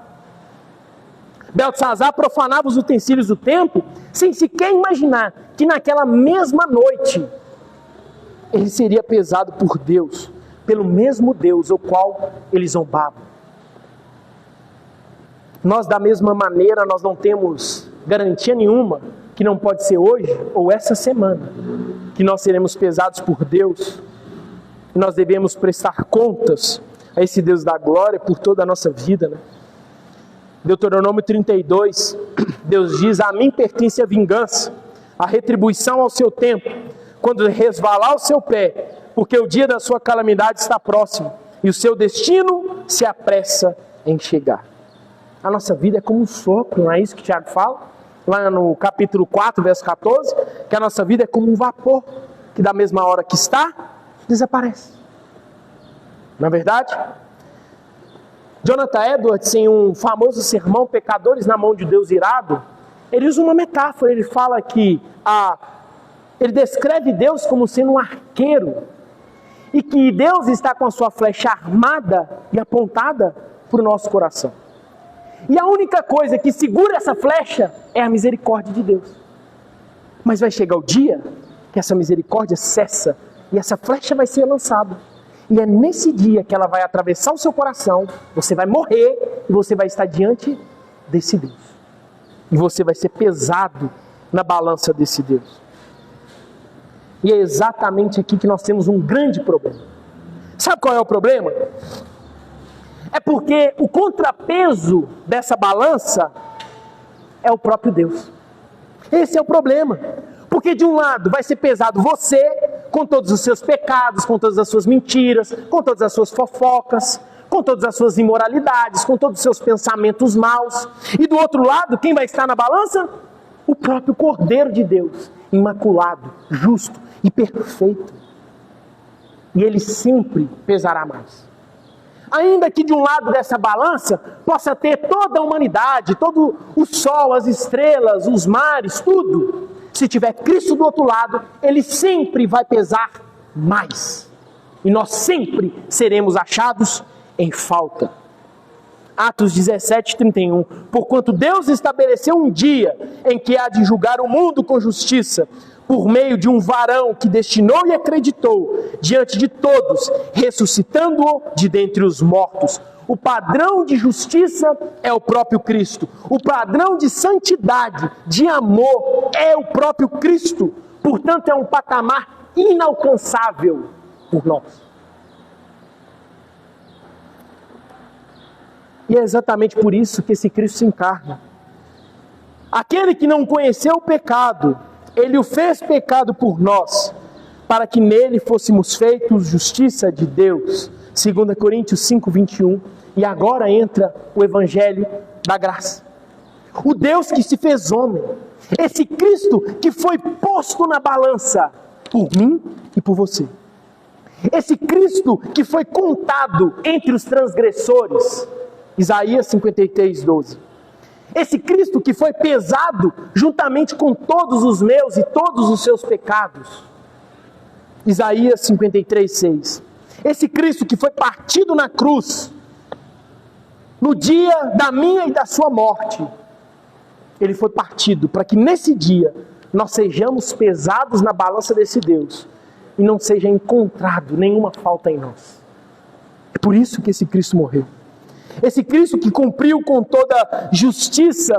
Speaker 4: Belsazar profanava os utensílios do templo sem sequer imaginar que naquela mesma noite ele seria pesado por Deus, pelo mesmo Deus ao qual ele zombava. Nós, da mesma maneira, nós não temos garantia nenhuma que não pode ser hoje ou essa semana que nós seremos pesados por Deus. E nós devemos prestar contas a esse Deus da glória por toda a nossa vida, né? Deuteronômio 32, Deus diz: a mim pertence a vingança, a retribuição ao seu tempo, quando resvalar o seu pé, porque o dia da sua calamidade está próximo, e o seu destino se apressa em chegar. A nossa vida é como um sopro, não é isso que Tiago fala? Lá no capítulo 4, verso 14, que a nossa vida é como um vapor, que da mesma hora que está, desaparece. Não é verdade? Jonathan Edwards, em um famoso sermão, Pecadores na Mão de Deus Irado, ele usa uma metáfora. Ele fala que ele descreve Deus como sendo um arqueiro, e que Deus está com a sua flecha armada e apontada para o nosso coração. E a única coisa que segura essa flecha é a misericórdia de Deus. Mas vai chegar o dia que essa misericórdia cessa e essa flecha vai ser lançada. E é nesse dia que ela vai atravessar o seu coração, você vai morrer e você vai estar diante desse Deus. E você vai ser pesado na balança desse Deus. E é exatamente aqui que nós temos um grande problema. Sabe qual é o problema? É porque o contrapeso dessa balança é o próprio Deus. Esse é o problema. Porque de um lado vai ser pesado você, com todos os seus pecados, com todas as suas mentiras, com todas as suas fofocas, com todas as suas imoralidades, com todos os seus pensamentos maus. E do outro lado, quem vai estar na balança? O próprio Cordeiro de Deus, imaculado, justo e perfeito. E ele sempre pesará mais. Ainda que de um lado dessa balança possa ter toda a humanidade, todo o sol, as estrelas, os mares, tudo. Se tiver Cristo do outro lado, ele sempre vai pesar mais. E nós sempre seremos achados em falta. Atos 17, 31. Porquanto Deus estabeleceu um dia em que há de julgar o mundo com justiça, por meio de um varão que destinou e acreditou diante de todos, ressuscitando-o de dentre os mortos. O padrão de justiça é o próprio Cristo. O padrão de santidade, de amor, é o próprio Cristo. Portanto, é um patamar inalcançável por nós. E é exatamente por isso que esse Cristo se encarna. Aquele que não conheceu o pecado, ele o fez pecado por nós, para que nele fôssemos feitos justiça de Deus. 2 Coríntios 5, 21. E agora entra o Evangelho da graça. O Deus que se fez homem. Esse Cristo que foi posto na balança por mim e por você. Esse Cristo que foi contado entre os transgressores. Isaías 53, 12. Esse Cristo que foi pesado juntamente com todos os meus e todos os seus pecados. Isaías 53, 6. Esse Cristo que foi partido na cruz, no dia da minha e da sua morte. Ele foi partido para que nesse dia nós sejamos pesados na balança desse Deus e não seja encontrado nenhuma falta em nós. É por isso que esse Cristo morreu. Esse Cristo que cumpriu com toda justiça,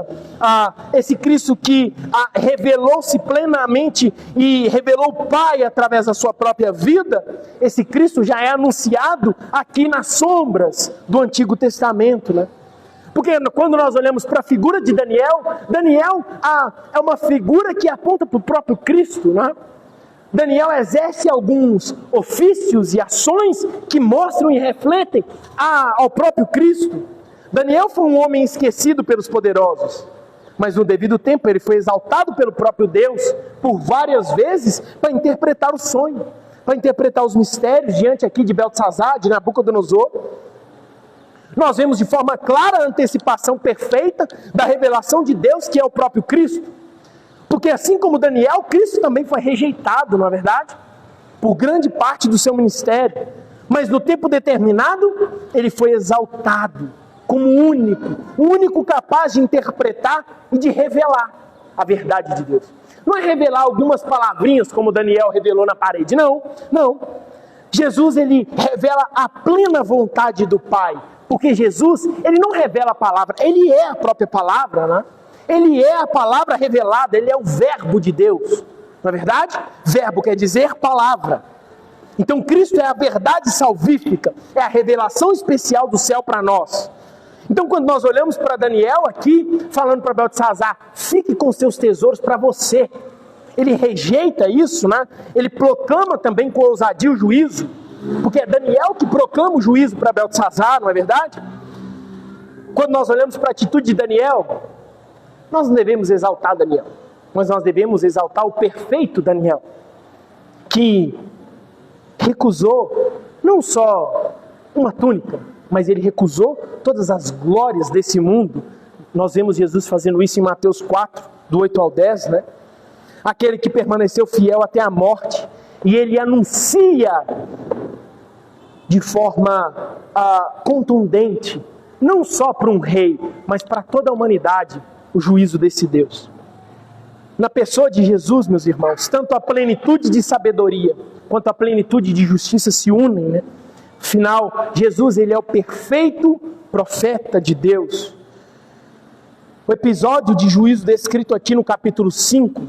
Speaker 4: esse Cristo que revelou-se plenamente e revelou o Pai através da sua própria vida, esse Cristo já é anunciado aqui nas sombras do Antigo Testamento, né? Porque quando nós olhamos para a figura de Daniel, é uma figura que aponta para o próprio Cristo, né? Daniel exerce alguns ofícios e ações que mostram e refletem ao próprio Cristo. Daniel foi um homem esquecido pelos poderosos, mas no devido tempo ele foi exaltado pelo próprio Deus por várias vezes para interpretar o sonho, para interpretar os mistérios diante aqui de Beltesazar, de Nabucodonosor. Nós vemos de forma clara a antecipação perfeita da revelação de Deus, que é o próprio Cristo. Porque assim como Daniel, Cristo também foi rejeitado, não é verdade? Por grande parte do seu ministério. Mas no tempo determinado, ele foi exaltado como o único capaz de interpretar e de revelar a verdade de Deus. Não é revelar algumas palavrinhas como Daniel revelou na parede, não. Jesus, ele revela a plena vontade do Pai. Porque Jesus, ele não revela a palavra, ele é a própria palavra, né? Ele é a palavra revelada, ele é o verbo de Deus. Não é verdade? Verbo quer dizer palavra. Então Cristo é a verdade salvífica, é a revelação especial do céu para nós. Então quando nós olhamos para Daniel aqui, falando para Beltesazar, fique com seus tesouros para você. Ele rejeita isso, né? Ele proclama também com ousadia o juízo, porque é Daniel que proclama o juízo para Beltesazar, não é verdade? Quando nós olhamos para a atitude de Daniel, nós não devemos exaltar Daniel, mas nós devemos exaltar o perfeito Daniel, que recusou não só uma túnica, mas ele recusou todas as glórias desse mundo. Nós vemos Jesus fazendo isso em Mateus 4, do 8 ao 10, né? Aquele que permaneceu fiel até a morte, e ele anuncia de forma contundente, não só para um rei, mas para toda a humanidade, o juízo desse Deus. Na pessoa de Jesus, meus irmãos, tanto a plenitude de sabedoria quanto a plenitude de justiça se unem, né? Afinal, Jesus, ele é o perfeito profeta de Deus. O episódio de juízo descrito aqui no capítulo 5,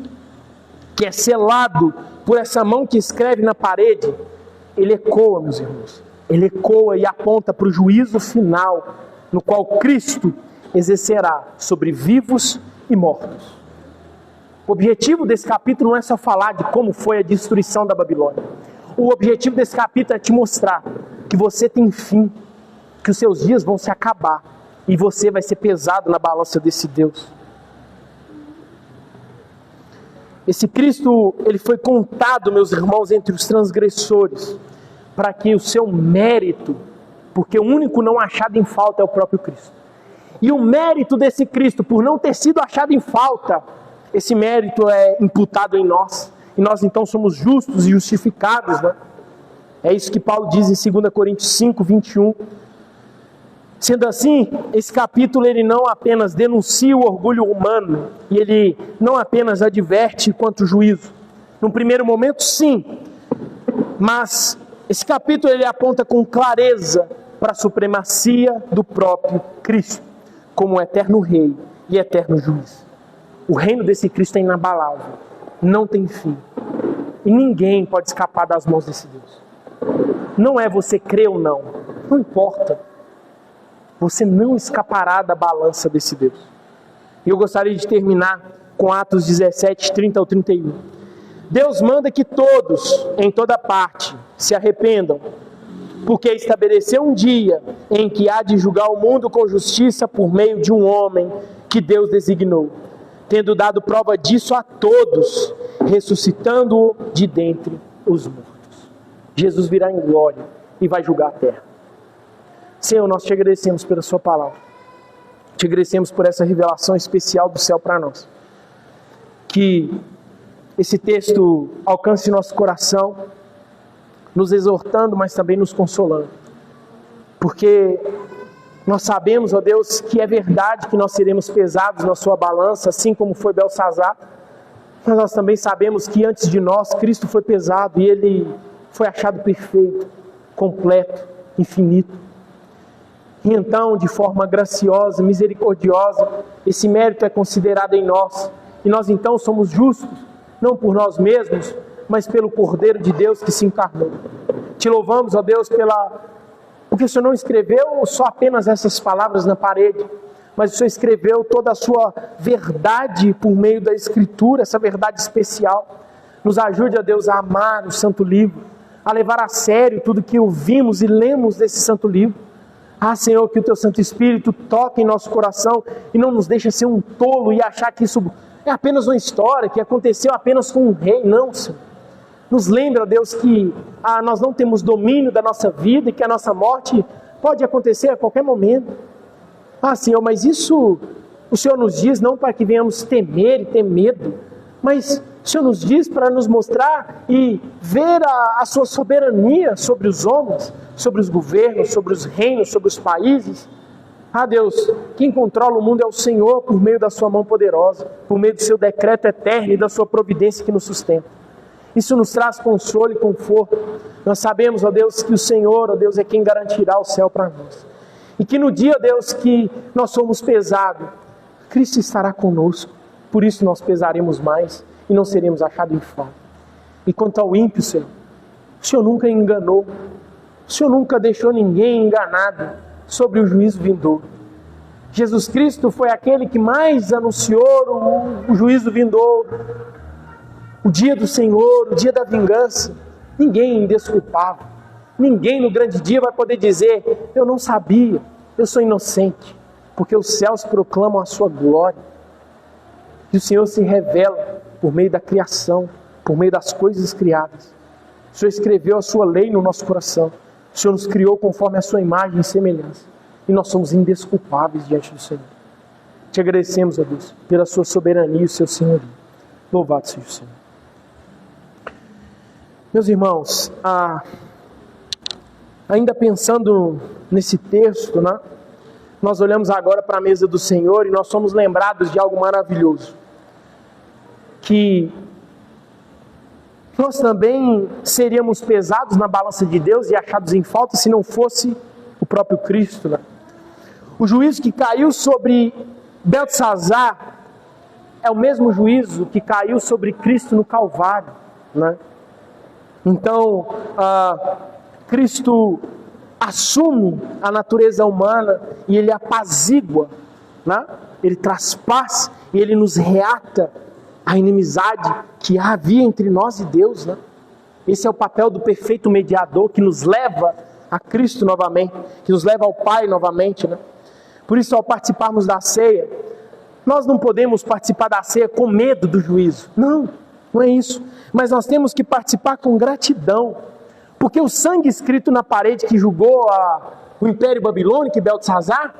Speaker 4: que é selado por essa mão que escreve na parede, ele ecoa, meus irmãos. Ele ecoa e aponta para o juízo final, no qual Cristo exercerá sobre vivos e mortos. O objetivo desse capítulo não é só falar de como foi a destruição da Babilônia. O objetivo desse capítulo é te mostrar que você tem fim, que os seus dias vão se acabar e você vai ser pesado na balança desse Deus. Esse Cristo, ele foi contado, meus irmãos, entre os transgressores, para que o seu mérito, porque o único não achado em falta é o próprio Cristo. E o mérito desse Cristo, por não ter sido achado em falta, esse mérito é imputado em nós. E nós então somos justos e justificados, né? É isso que Paulo diz em 2 Coríntios 5, 21. Sendo assim, esse capítulo ele não apenas denuncia o orgulho humano, e ele não apenas adverte quanto ao juízo. Num primeiro momento, sim, mas esse capítulo ele aponta com clareza para a supremacia do próprio Cristo, como o eterno rei e eterno juiz. O reino desse Cristo é inabalável, não tem fim, e ninguém pode escapar das mãos desse Deus. Não é você crer ou não, não importa. Você não escapará da balança desse Deus. E eu gostaria de terminar com Atos 17, 30 ao 31. Deus manda que todos, em toda parte, se arrependam, porque estabeleceu um dia em que há de julgar o mundo com justiça por meio de um homem que Deus designou, tendo dado prova disso a todos, ressuscitando-o de dentre os mortos. Jesus virá em glória e vai julgar a terra. Senhor, nós te agradecemos pela sua palavra. Te agradecemos por essa revelação especial do céu para nós. Que esse texto alcance nosso coração, nos exortando, mas também nos consolando. Porque nós sabemos, ó Deus, que é verdade que nós seremos pesados na sua balança, assim como foi Beltesazar. Mas nós também sabemos que antes de nós, Cristo foi pesado e Ele foi achado perfeito, completo, infinito. E então, de forma graciosa, misericordiosa, esse mérito é considerado em nós. E nós então somos justos, não por nós mesmos, mas pelo Cordeiro de Deus que se encarnou. Te louvamos, ó Deus, porque o Senhor não escreveu só apenas essas palavras na parede, mas o Senhor escreveu toda a sua verdade por meio da Escritura, essa verdade especial. Nos ajude, ó Deus, a amar o Santo Livro, a levar a sério tudo que ouvimos e lemos desse Santo Livro. Senhor, que o Teu Santo Espírito toque em nosso coração e não nos deixe ser um tolo e achar que isso é apenas uma história, que aconteceu apenas com um rei. Não, Senhor. Nos lembra, Deus, que nós não temos domínio da nossa vida e que a nossa morte pode acontecer a qualquer momento. Senhor, mas isso o Senhor nos diz não para que venhamos temer e ter medo, mas o Senhor nos diz para nos mostrar e ver a sua soberania sobre os homens, sobre os governos, sobre os reinos, sobre os países. Deus, quem controla o mundo é o Senhor por meio da sua mão poderosa, por meio do seu decreto eterno e da sua providência que nos sustenta. Isso nos traz consolo e conforto. Nós sabemos, ó Deus, que o Senhor, ó Deus, é quem garantirá o céu para nós. E que no dia, Deus, que nós somos pesados, Cristo estará conosco. Por isso nós pesaremos mais e não seremos achados em falta. E quanto ao ímpio, Senhor, o Senhor nunca enganou. O Senhor nunca deixou ninguém enganado sobre o juízo vindouro. Jesus Cristo foi aquele que mais anunciou o juízo vindouro, o dia do Senhor, o dia da vingança. Ninguém é indesculpável. Ninguém no grande dia vai poder dizer: eu não sabia, eu sou inocente, porque os céus proclamam a sua glória. E o Senhor se revela por meio da criação, por meio das coisas criadas. O Senhor escreveu a sua lei no nosso coração. O Senhor nos criou conforme a sua imagem e semelhança. E nós somos indesculpáveis diante do Senhor. Te agradecemos, ó Deus, pela sua soberania e o seu senhorio. Louvado seja o Senhor. Meus irmãos, ainda pensando nesse texto, né, nós olhamos agora para a mesa do Senhor e nós somos lembrados de algo maravilhoso. Que nós também seríamos pesados na balança de Deus e achados em falta se não fosse o próprio Cristo, né? O juízo que caiu sobre Beltesazar é o mesmo juízo que caiu sobre Cristo no Calvário, né? Então, Cristo assume a natureza humana e Ele apazigua, né? Ele traz paz e Ele nos reata a inimizade que havia entre nós e Deus, né? Esse é o papel do perfeito mediador que nos leva a Cristo novamente, que nos leva ao Pai novamente, né? Por isso, ao participarmos da ceia, nós não podemos participar da ceia com medo do juízo. Não, não é isso. Mas nós temos que participar com gratidão, porque o sangue escrito na parede que julgou o Império Babilônico e Beltesazar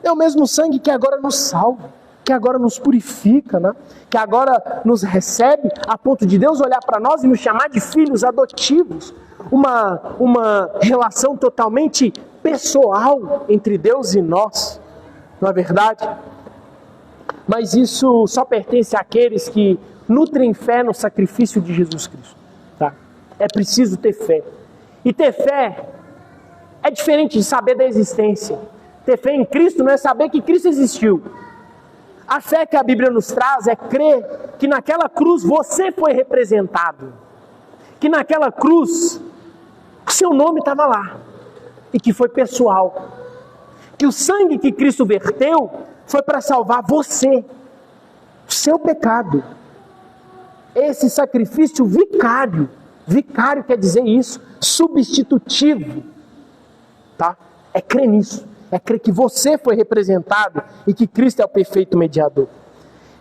Speaker 4: é o mesmo sangue que agora nos salva, que agora nos purifica, né? Que agora nos recebe a ponto de Deus olhar para nós e nos chamar de filhos adotivos. Uma relação totalmente pessoal entre Deus e nós, não é verdade? Mas isso só pertence àqueles que nutrem fé no sacrifício de Jesus Cristo, tá? É preciso ter fé. E ter fé é diferente de saber da existência. Ter fé em Cristo não é saber que Cristo existiu. A fé que a Bíblia nos traz é crer que naquela cruz você foi representado. Que naquela cruz o seu nome estava lá. E que foi pessoal. Que o sangue que Cristo verteu foi para salvar você. O seu pecado. Esse sacrifício vicário. Vicário quer dizer isso. Substitutivo. Tá? É crer nisso. É crer que você foi representado e que Cristo é o perfeito mediador.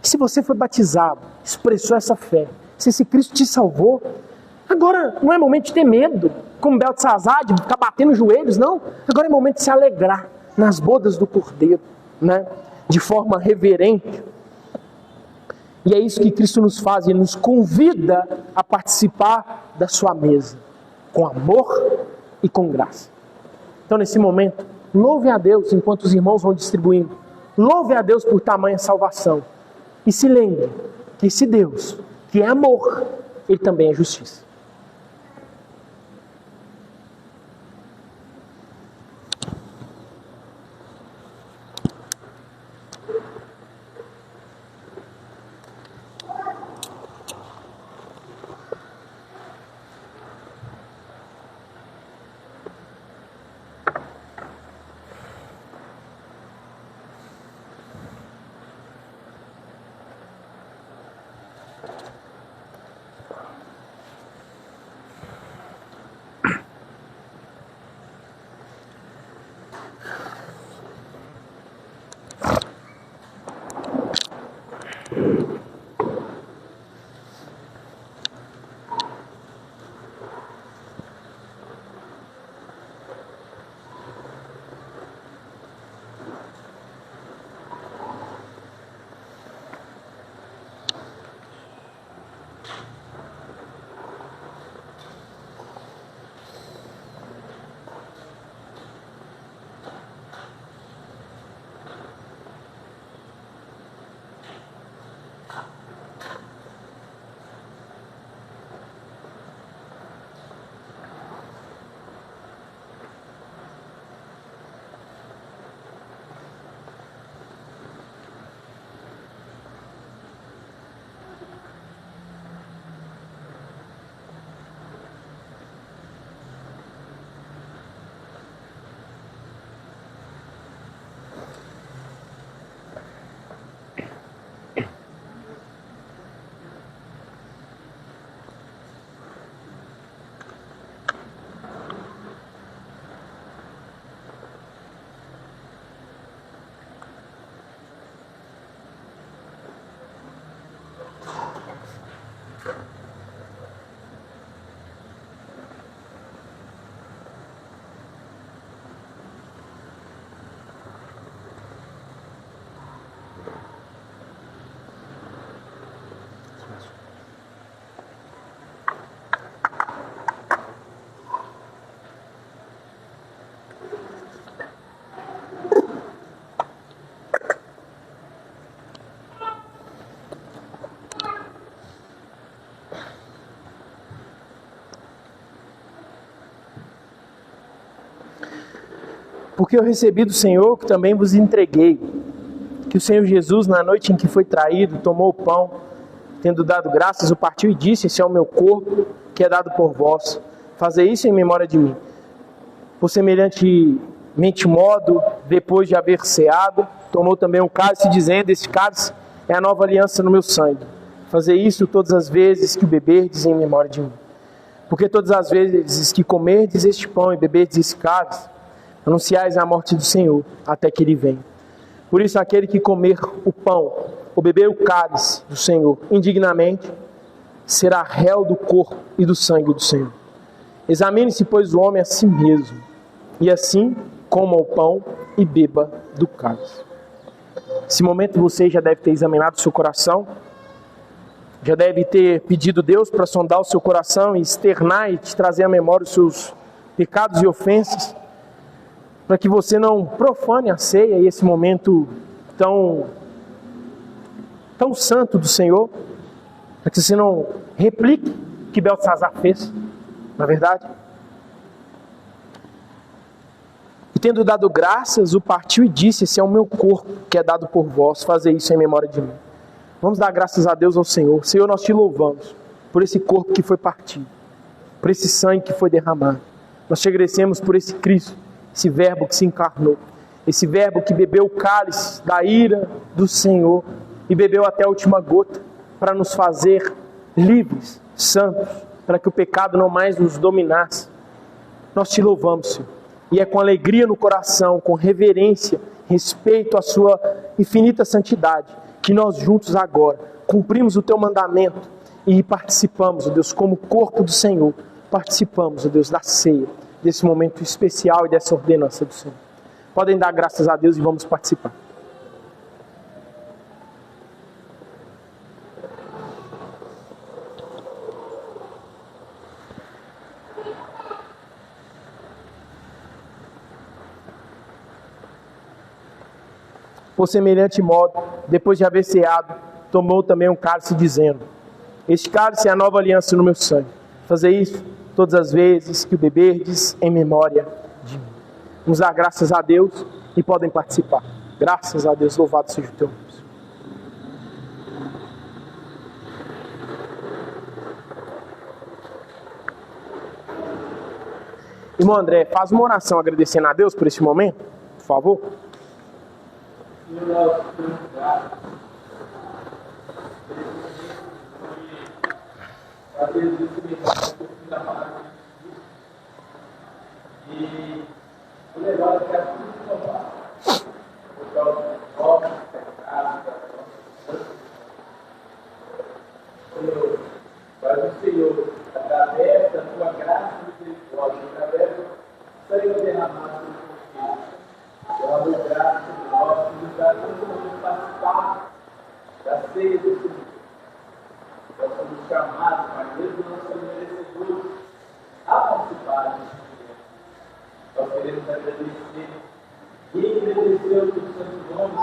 Speaker 4: E se você foi batizado, expressou essa fé, se esse Cristo te salvou, agora não é momento de ter medo, como Beltesazar, de ficar batendo os joelhos, não. Agora é momento de se alegrar nas bodas do Cordeiro, né? De forma reverente. E é isso que Cristo nos faz, Ele nos convida a participar da sua mesa, com amor e com graça. Então nesse momento, louve a Deus enquanto os irmãos vão distribuindo. Louve a Deus por tamanha salvação. E se lembre que esse Deus, que é amor, Ele também é justiça. Porque eu recebi do Senhor que também vos entreguei, que o Senhor Jesus, na noite em que foi traído, tomou o pão, tendo dado graças, o partiu e disse: esse é o meu corpo, que é dado por vós. Fazei isso em memória de mim. Por semelhantemente modo, depois de haver ceado, tomou também um cálice, dizendo: este cálice é a nova aliança no meu sangue. Fazei isso todas as vezes que o beberdes em memória de mim. Porque todas as vezes que comerdes este pão e beberdes esse cálice, anunciais a morte do Senhor, até que Ele venha. Por isso, aquele que comer o pão, ou beber o cálice do Senhor indignamente, será réu do corpo e do sangue do Senhor. Examine-se, pois, o homem a si mesmo, e assim coma o pão e beba do cálice. Nesse momento você já deve ter examinado o seu coração, já deve ter pedido a Deus para sondar o seu coração e externar e te trazer à memória os seus pecados e ofensas, para que você não profane a ceia e esse momento tão santo do Senhor, para que você não replique o que Beltesazar fez, na verdade. E tendo dado graças, o partiu e disse: esse é o meu corpo, que é dado por vós, fazei isso em memória de mim. Vamos dar graças a Deus ao Senhor. Senhor, nós te louvamos por esse corpo que foi partido, por esse sangue que foi derramado. Nós te agradecemos por esse Cristo, esse verbo que se encarnou, esse verbo que bebeu o cálice da ira do Senhor e bebeu até a última gota para nos fazer livres, santos, para que o pecado não mais nos dominasse. Nós te louvamos, Senhor, e é com alegria no coração, com reverência, respeito à sua infinita santidade, que nós juntos agora cumprimos o teu mandamento e participamos, ó Deus, como corpo do Senhor, participamos, ó Deus, da ceia, desse momento especial e dessa ordenança do Senhor. Podem dar graças a Deus e vamos participar. Por semelhante modo, depois de haver ceado, tomou também um cálice, dizendo: este cálice é a nova aliança no meu sangue. Fazei isso todas as vezes que o beberdes em memória de mim. Vamos dar graças a Deus e podem participar. Graças a Deus, louvado seja o teu nome. Irmão André, faz uma oração agradecendo a Deus por esse momento, por favor.
Speaker 3: Às vezes isso me dá um pouco da palavra. E o legal é que é tudo que eu faço. Por causa do foco, do pecado, mas o Senhor, através da tua graça e misericórdia, através do sangue derramado do Filho, derramou graça sobre nós, que nos dá tanto participar da ceia do Senhor. Nós somos chamados, mas mesmo não somos merecedores, a participar desse momento. Nós queremos agradecer e agradecer o teu santo nome,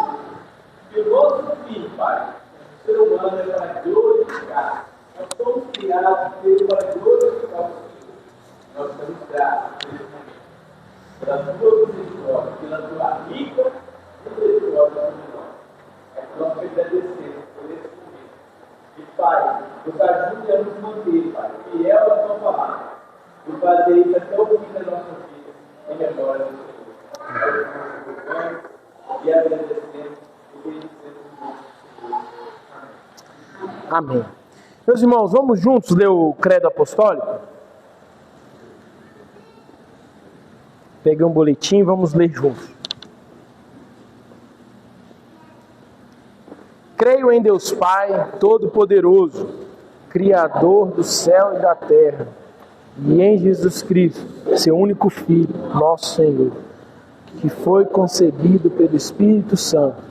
Speaker 3: que o nosso Filho, Pai, o ser humano é para glorificar. Nós somos criados para glorificar o Senhor. Nós estamos gratos por esse momento. Pela tua misericórdia, pela tua rica misericórdia sobre nós. É que nós te agradecemos por esse momento. E, Pai, nos ajude a nos manter, Pai, fiel à tua palavra. E fazer isso até o fim da nossa vida, em memória do Senhor. E agradecemos e bendizemos o Senhor.
Speaker 4: Amém. Meus irmãos, vamos juntos ler o credo apostólico? Peguei um boletim, vamos ler juntos. Creio em Deus Pai Todo-Poderoso, Criador do céu e da terra, e em Jesus Cristo, seu único Filho, nosso Senhor, que foi concebido pelo Espírito Santo,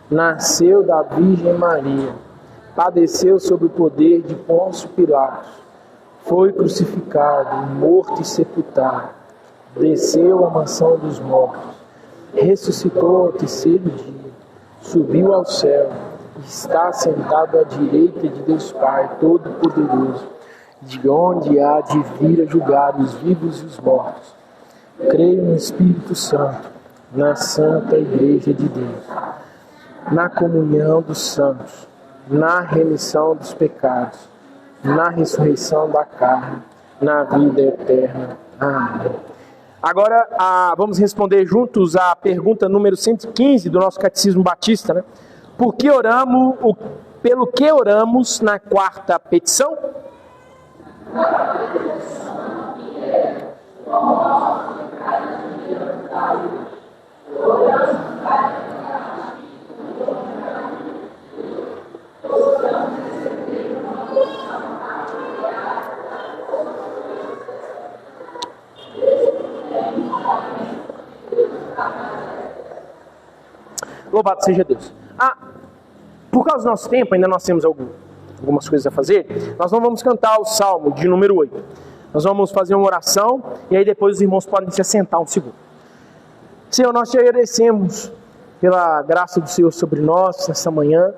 Speaker 4: nasceu da Virgem Maria, padeceu sob o poder de Pôncio Pilatos, foi crucificado, morto e sepultado, desceu à mansão dos mortos, ressuscitou ao terceiro dia, subiu ao céu, está sentado à direita de Deus Pai Todo-Poderoso, de onde há de vir a julgar os vivos e os mortos. Creio no Espírito Santo, na Santa Igreja de Deus, na comunhão dos santos, na remissão dos pecados, na ressurreição da carne, na vida eterna. Amém. Agora vamos responder juntos a pergunta número 115 do nosso Catecismo Batista, né? Pelo que oramos na quarta petição? Louvado seja Deus. Por causa do nosso tempo, ainda nós temos algumas coisas a fazer. Nós não vamos cantar o Salmo de número 8. Nós vamos fazer uma oração e aí depois os irmãos podem se assentar um segundo. Senhor, nós te agradecemos pela graça do Senhor sobre nós nessa manhã,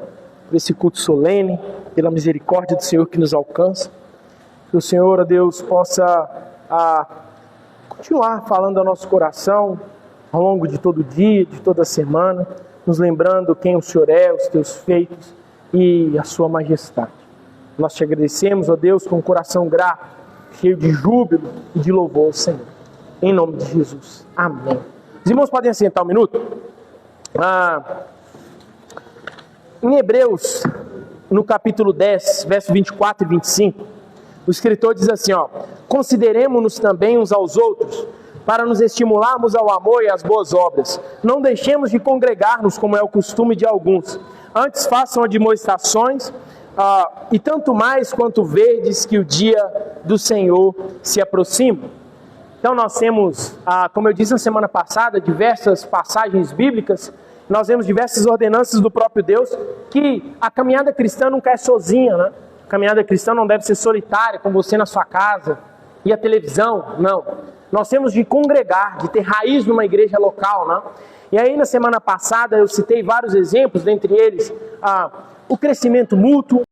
Speaker 4: por esse culto solene, pela misericórdia do Senhor que nos alcança. Que o Senhor, ó Deus, possa continuar falando ao nosso coração ao longo de todo o dia, de toda a semana, nos lembrando quem o Senhor é, os teus feitos e a sua majestade. Nós te agradecemos, ó Deus, com um coração grato, cheio de júbilo e de louvor ao Senhor. Em nome de Jesus. Amém. Os irmãos podem assentar um minuto? Em Hebreus, no capítulo 10, versos 24 e 25, o escritor diz assim, consideremo-nos também uns aos outros, para nos estimularmos ao amor e às boas obras. Não deixemos de congregar-nos, como é o costume de alguns. Antes façam admoestações, e tanto mais quanto verdes que o dia do Senhor se aproxima. Então nós temos, como eu disse na semana passada, diversas passagens bíblicas. Nós vemos diversas ordenanças do próprio Deus, que a caminhada cristã nunca é sozinha, né? A caminhada cristã não deve ser solitária, com você na sua casa, e a televisão, não. Nós temos de congregar, de ter raiz numa igreja local, né? E aí na semana passada eu citei vários exemplos, dentre eles o crescimento mútuo,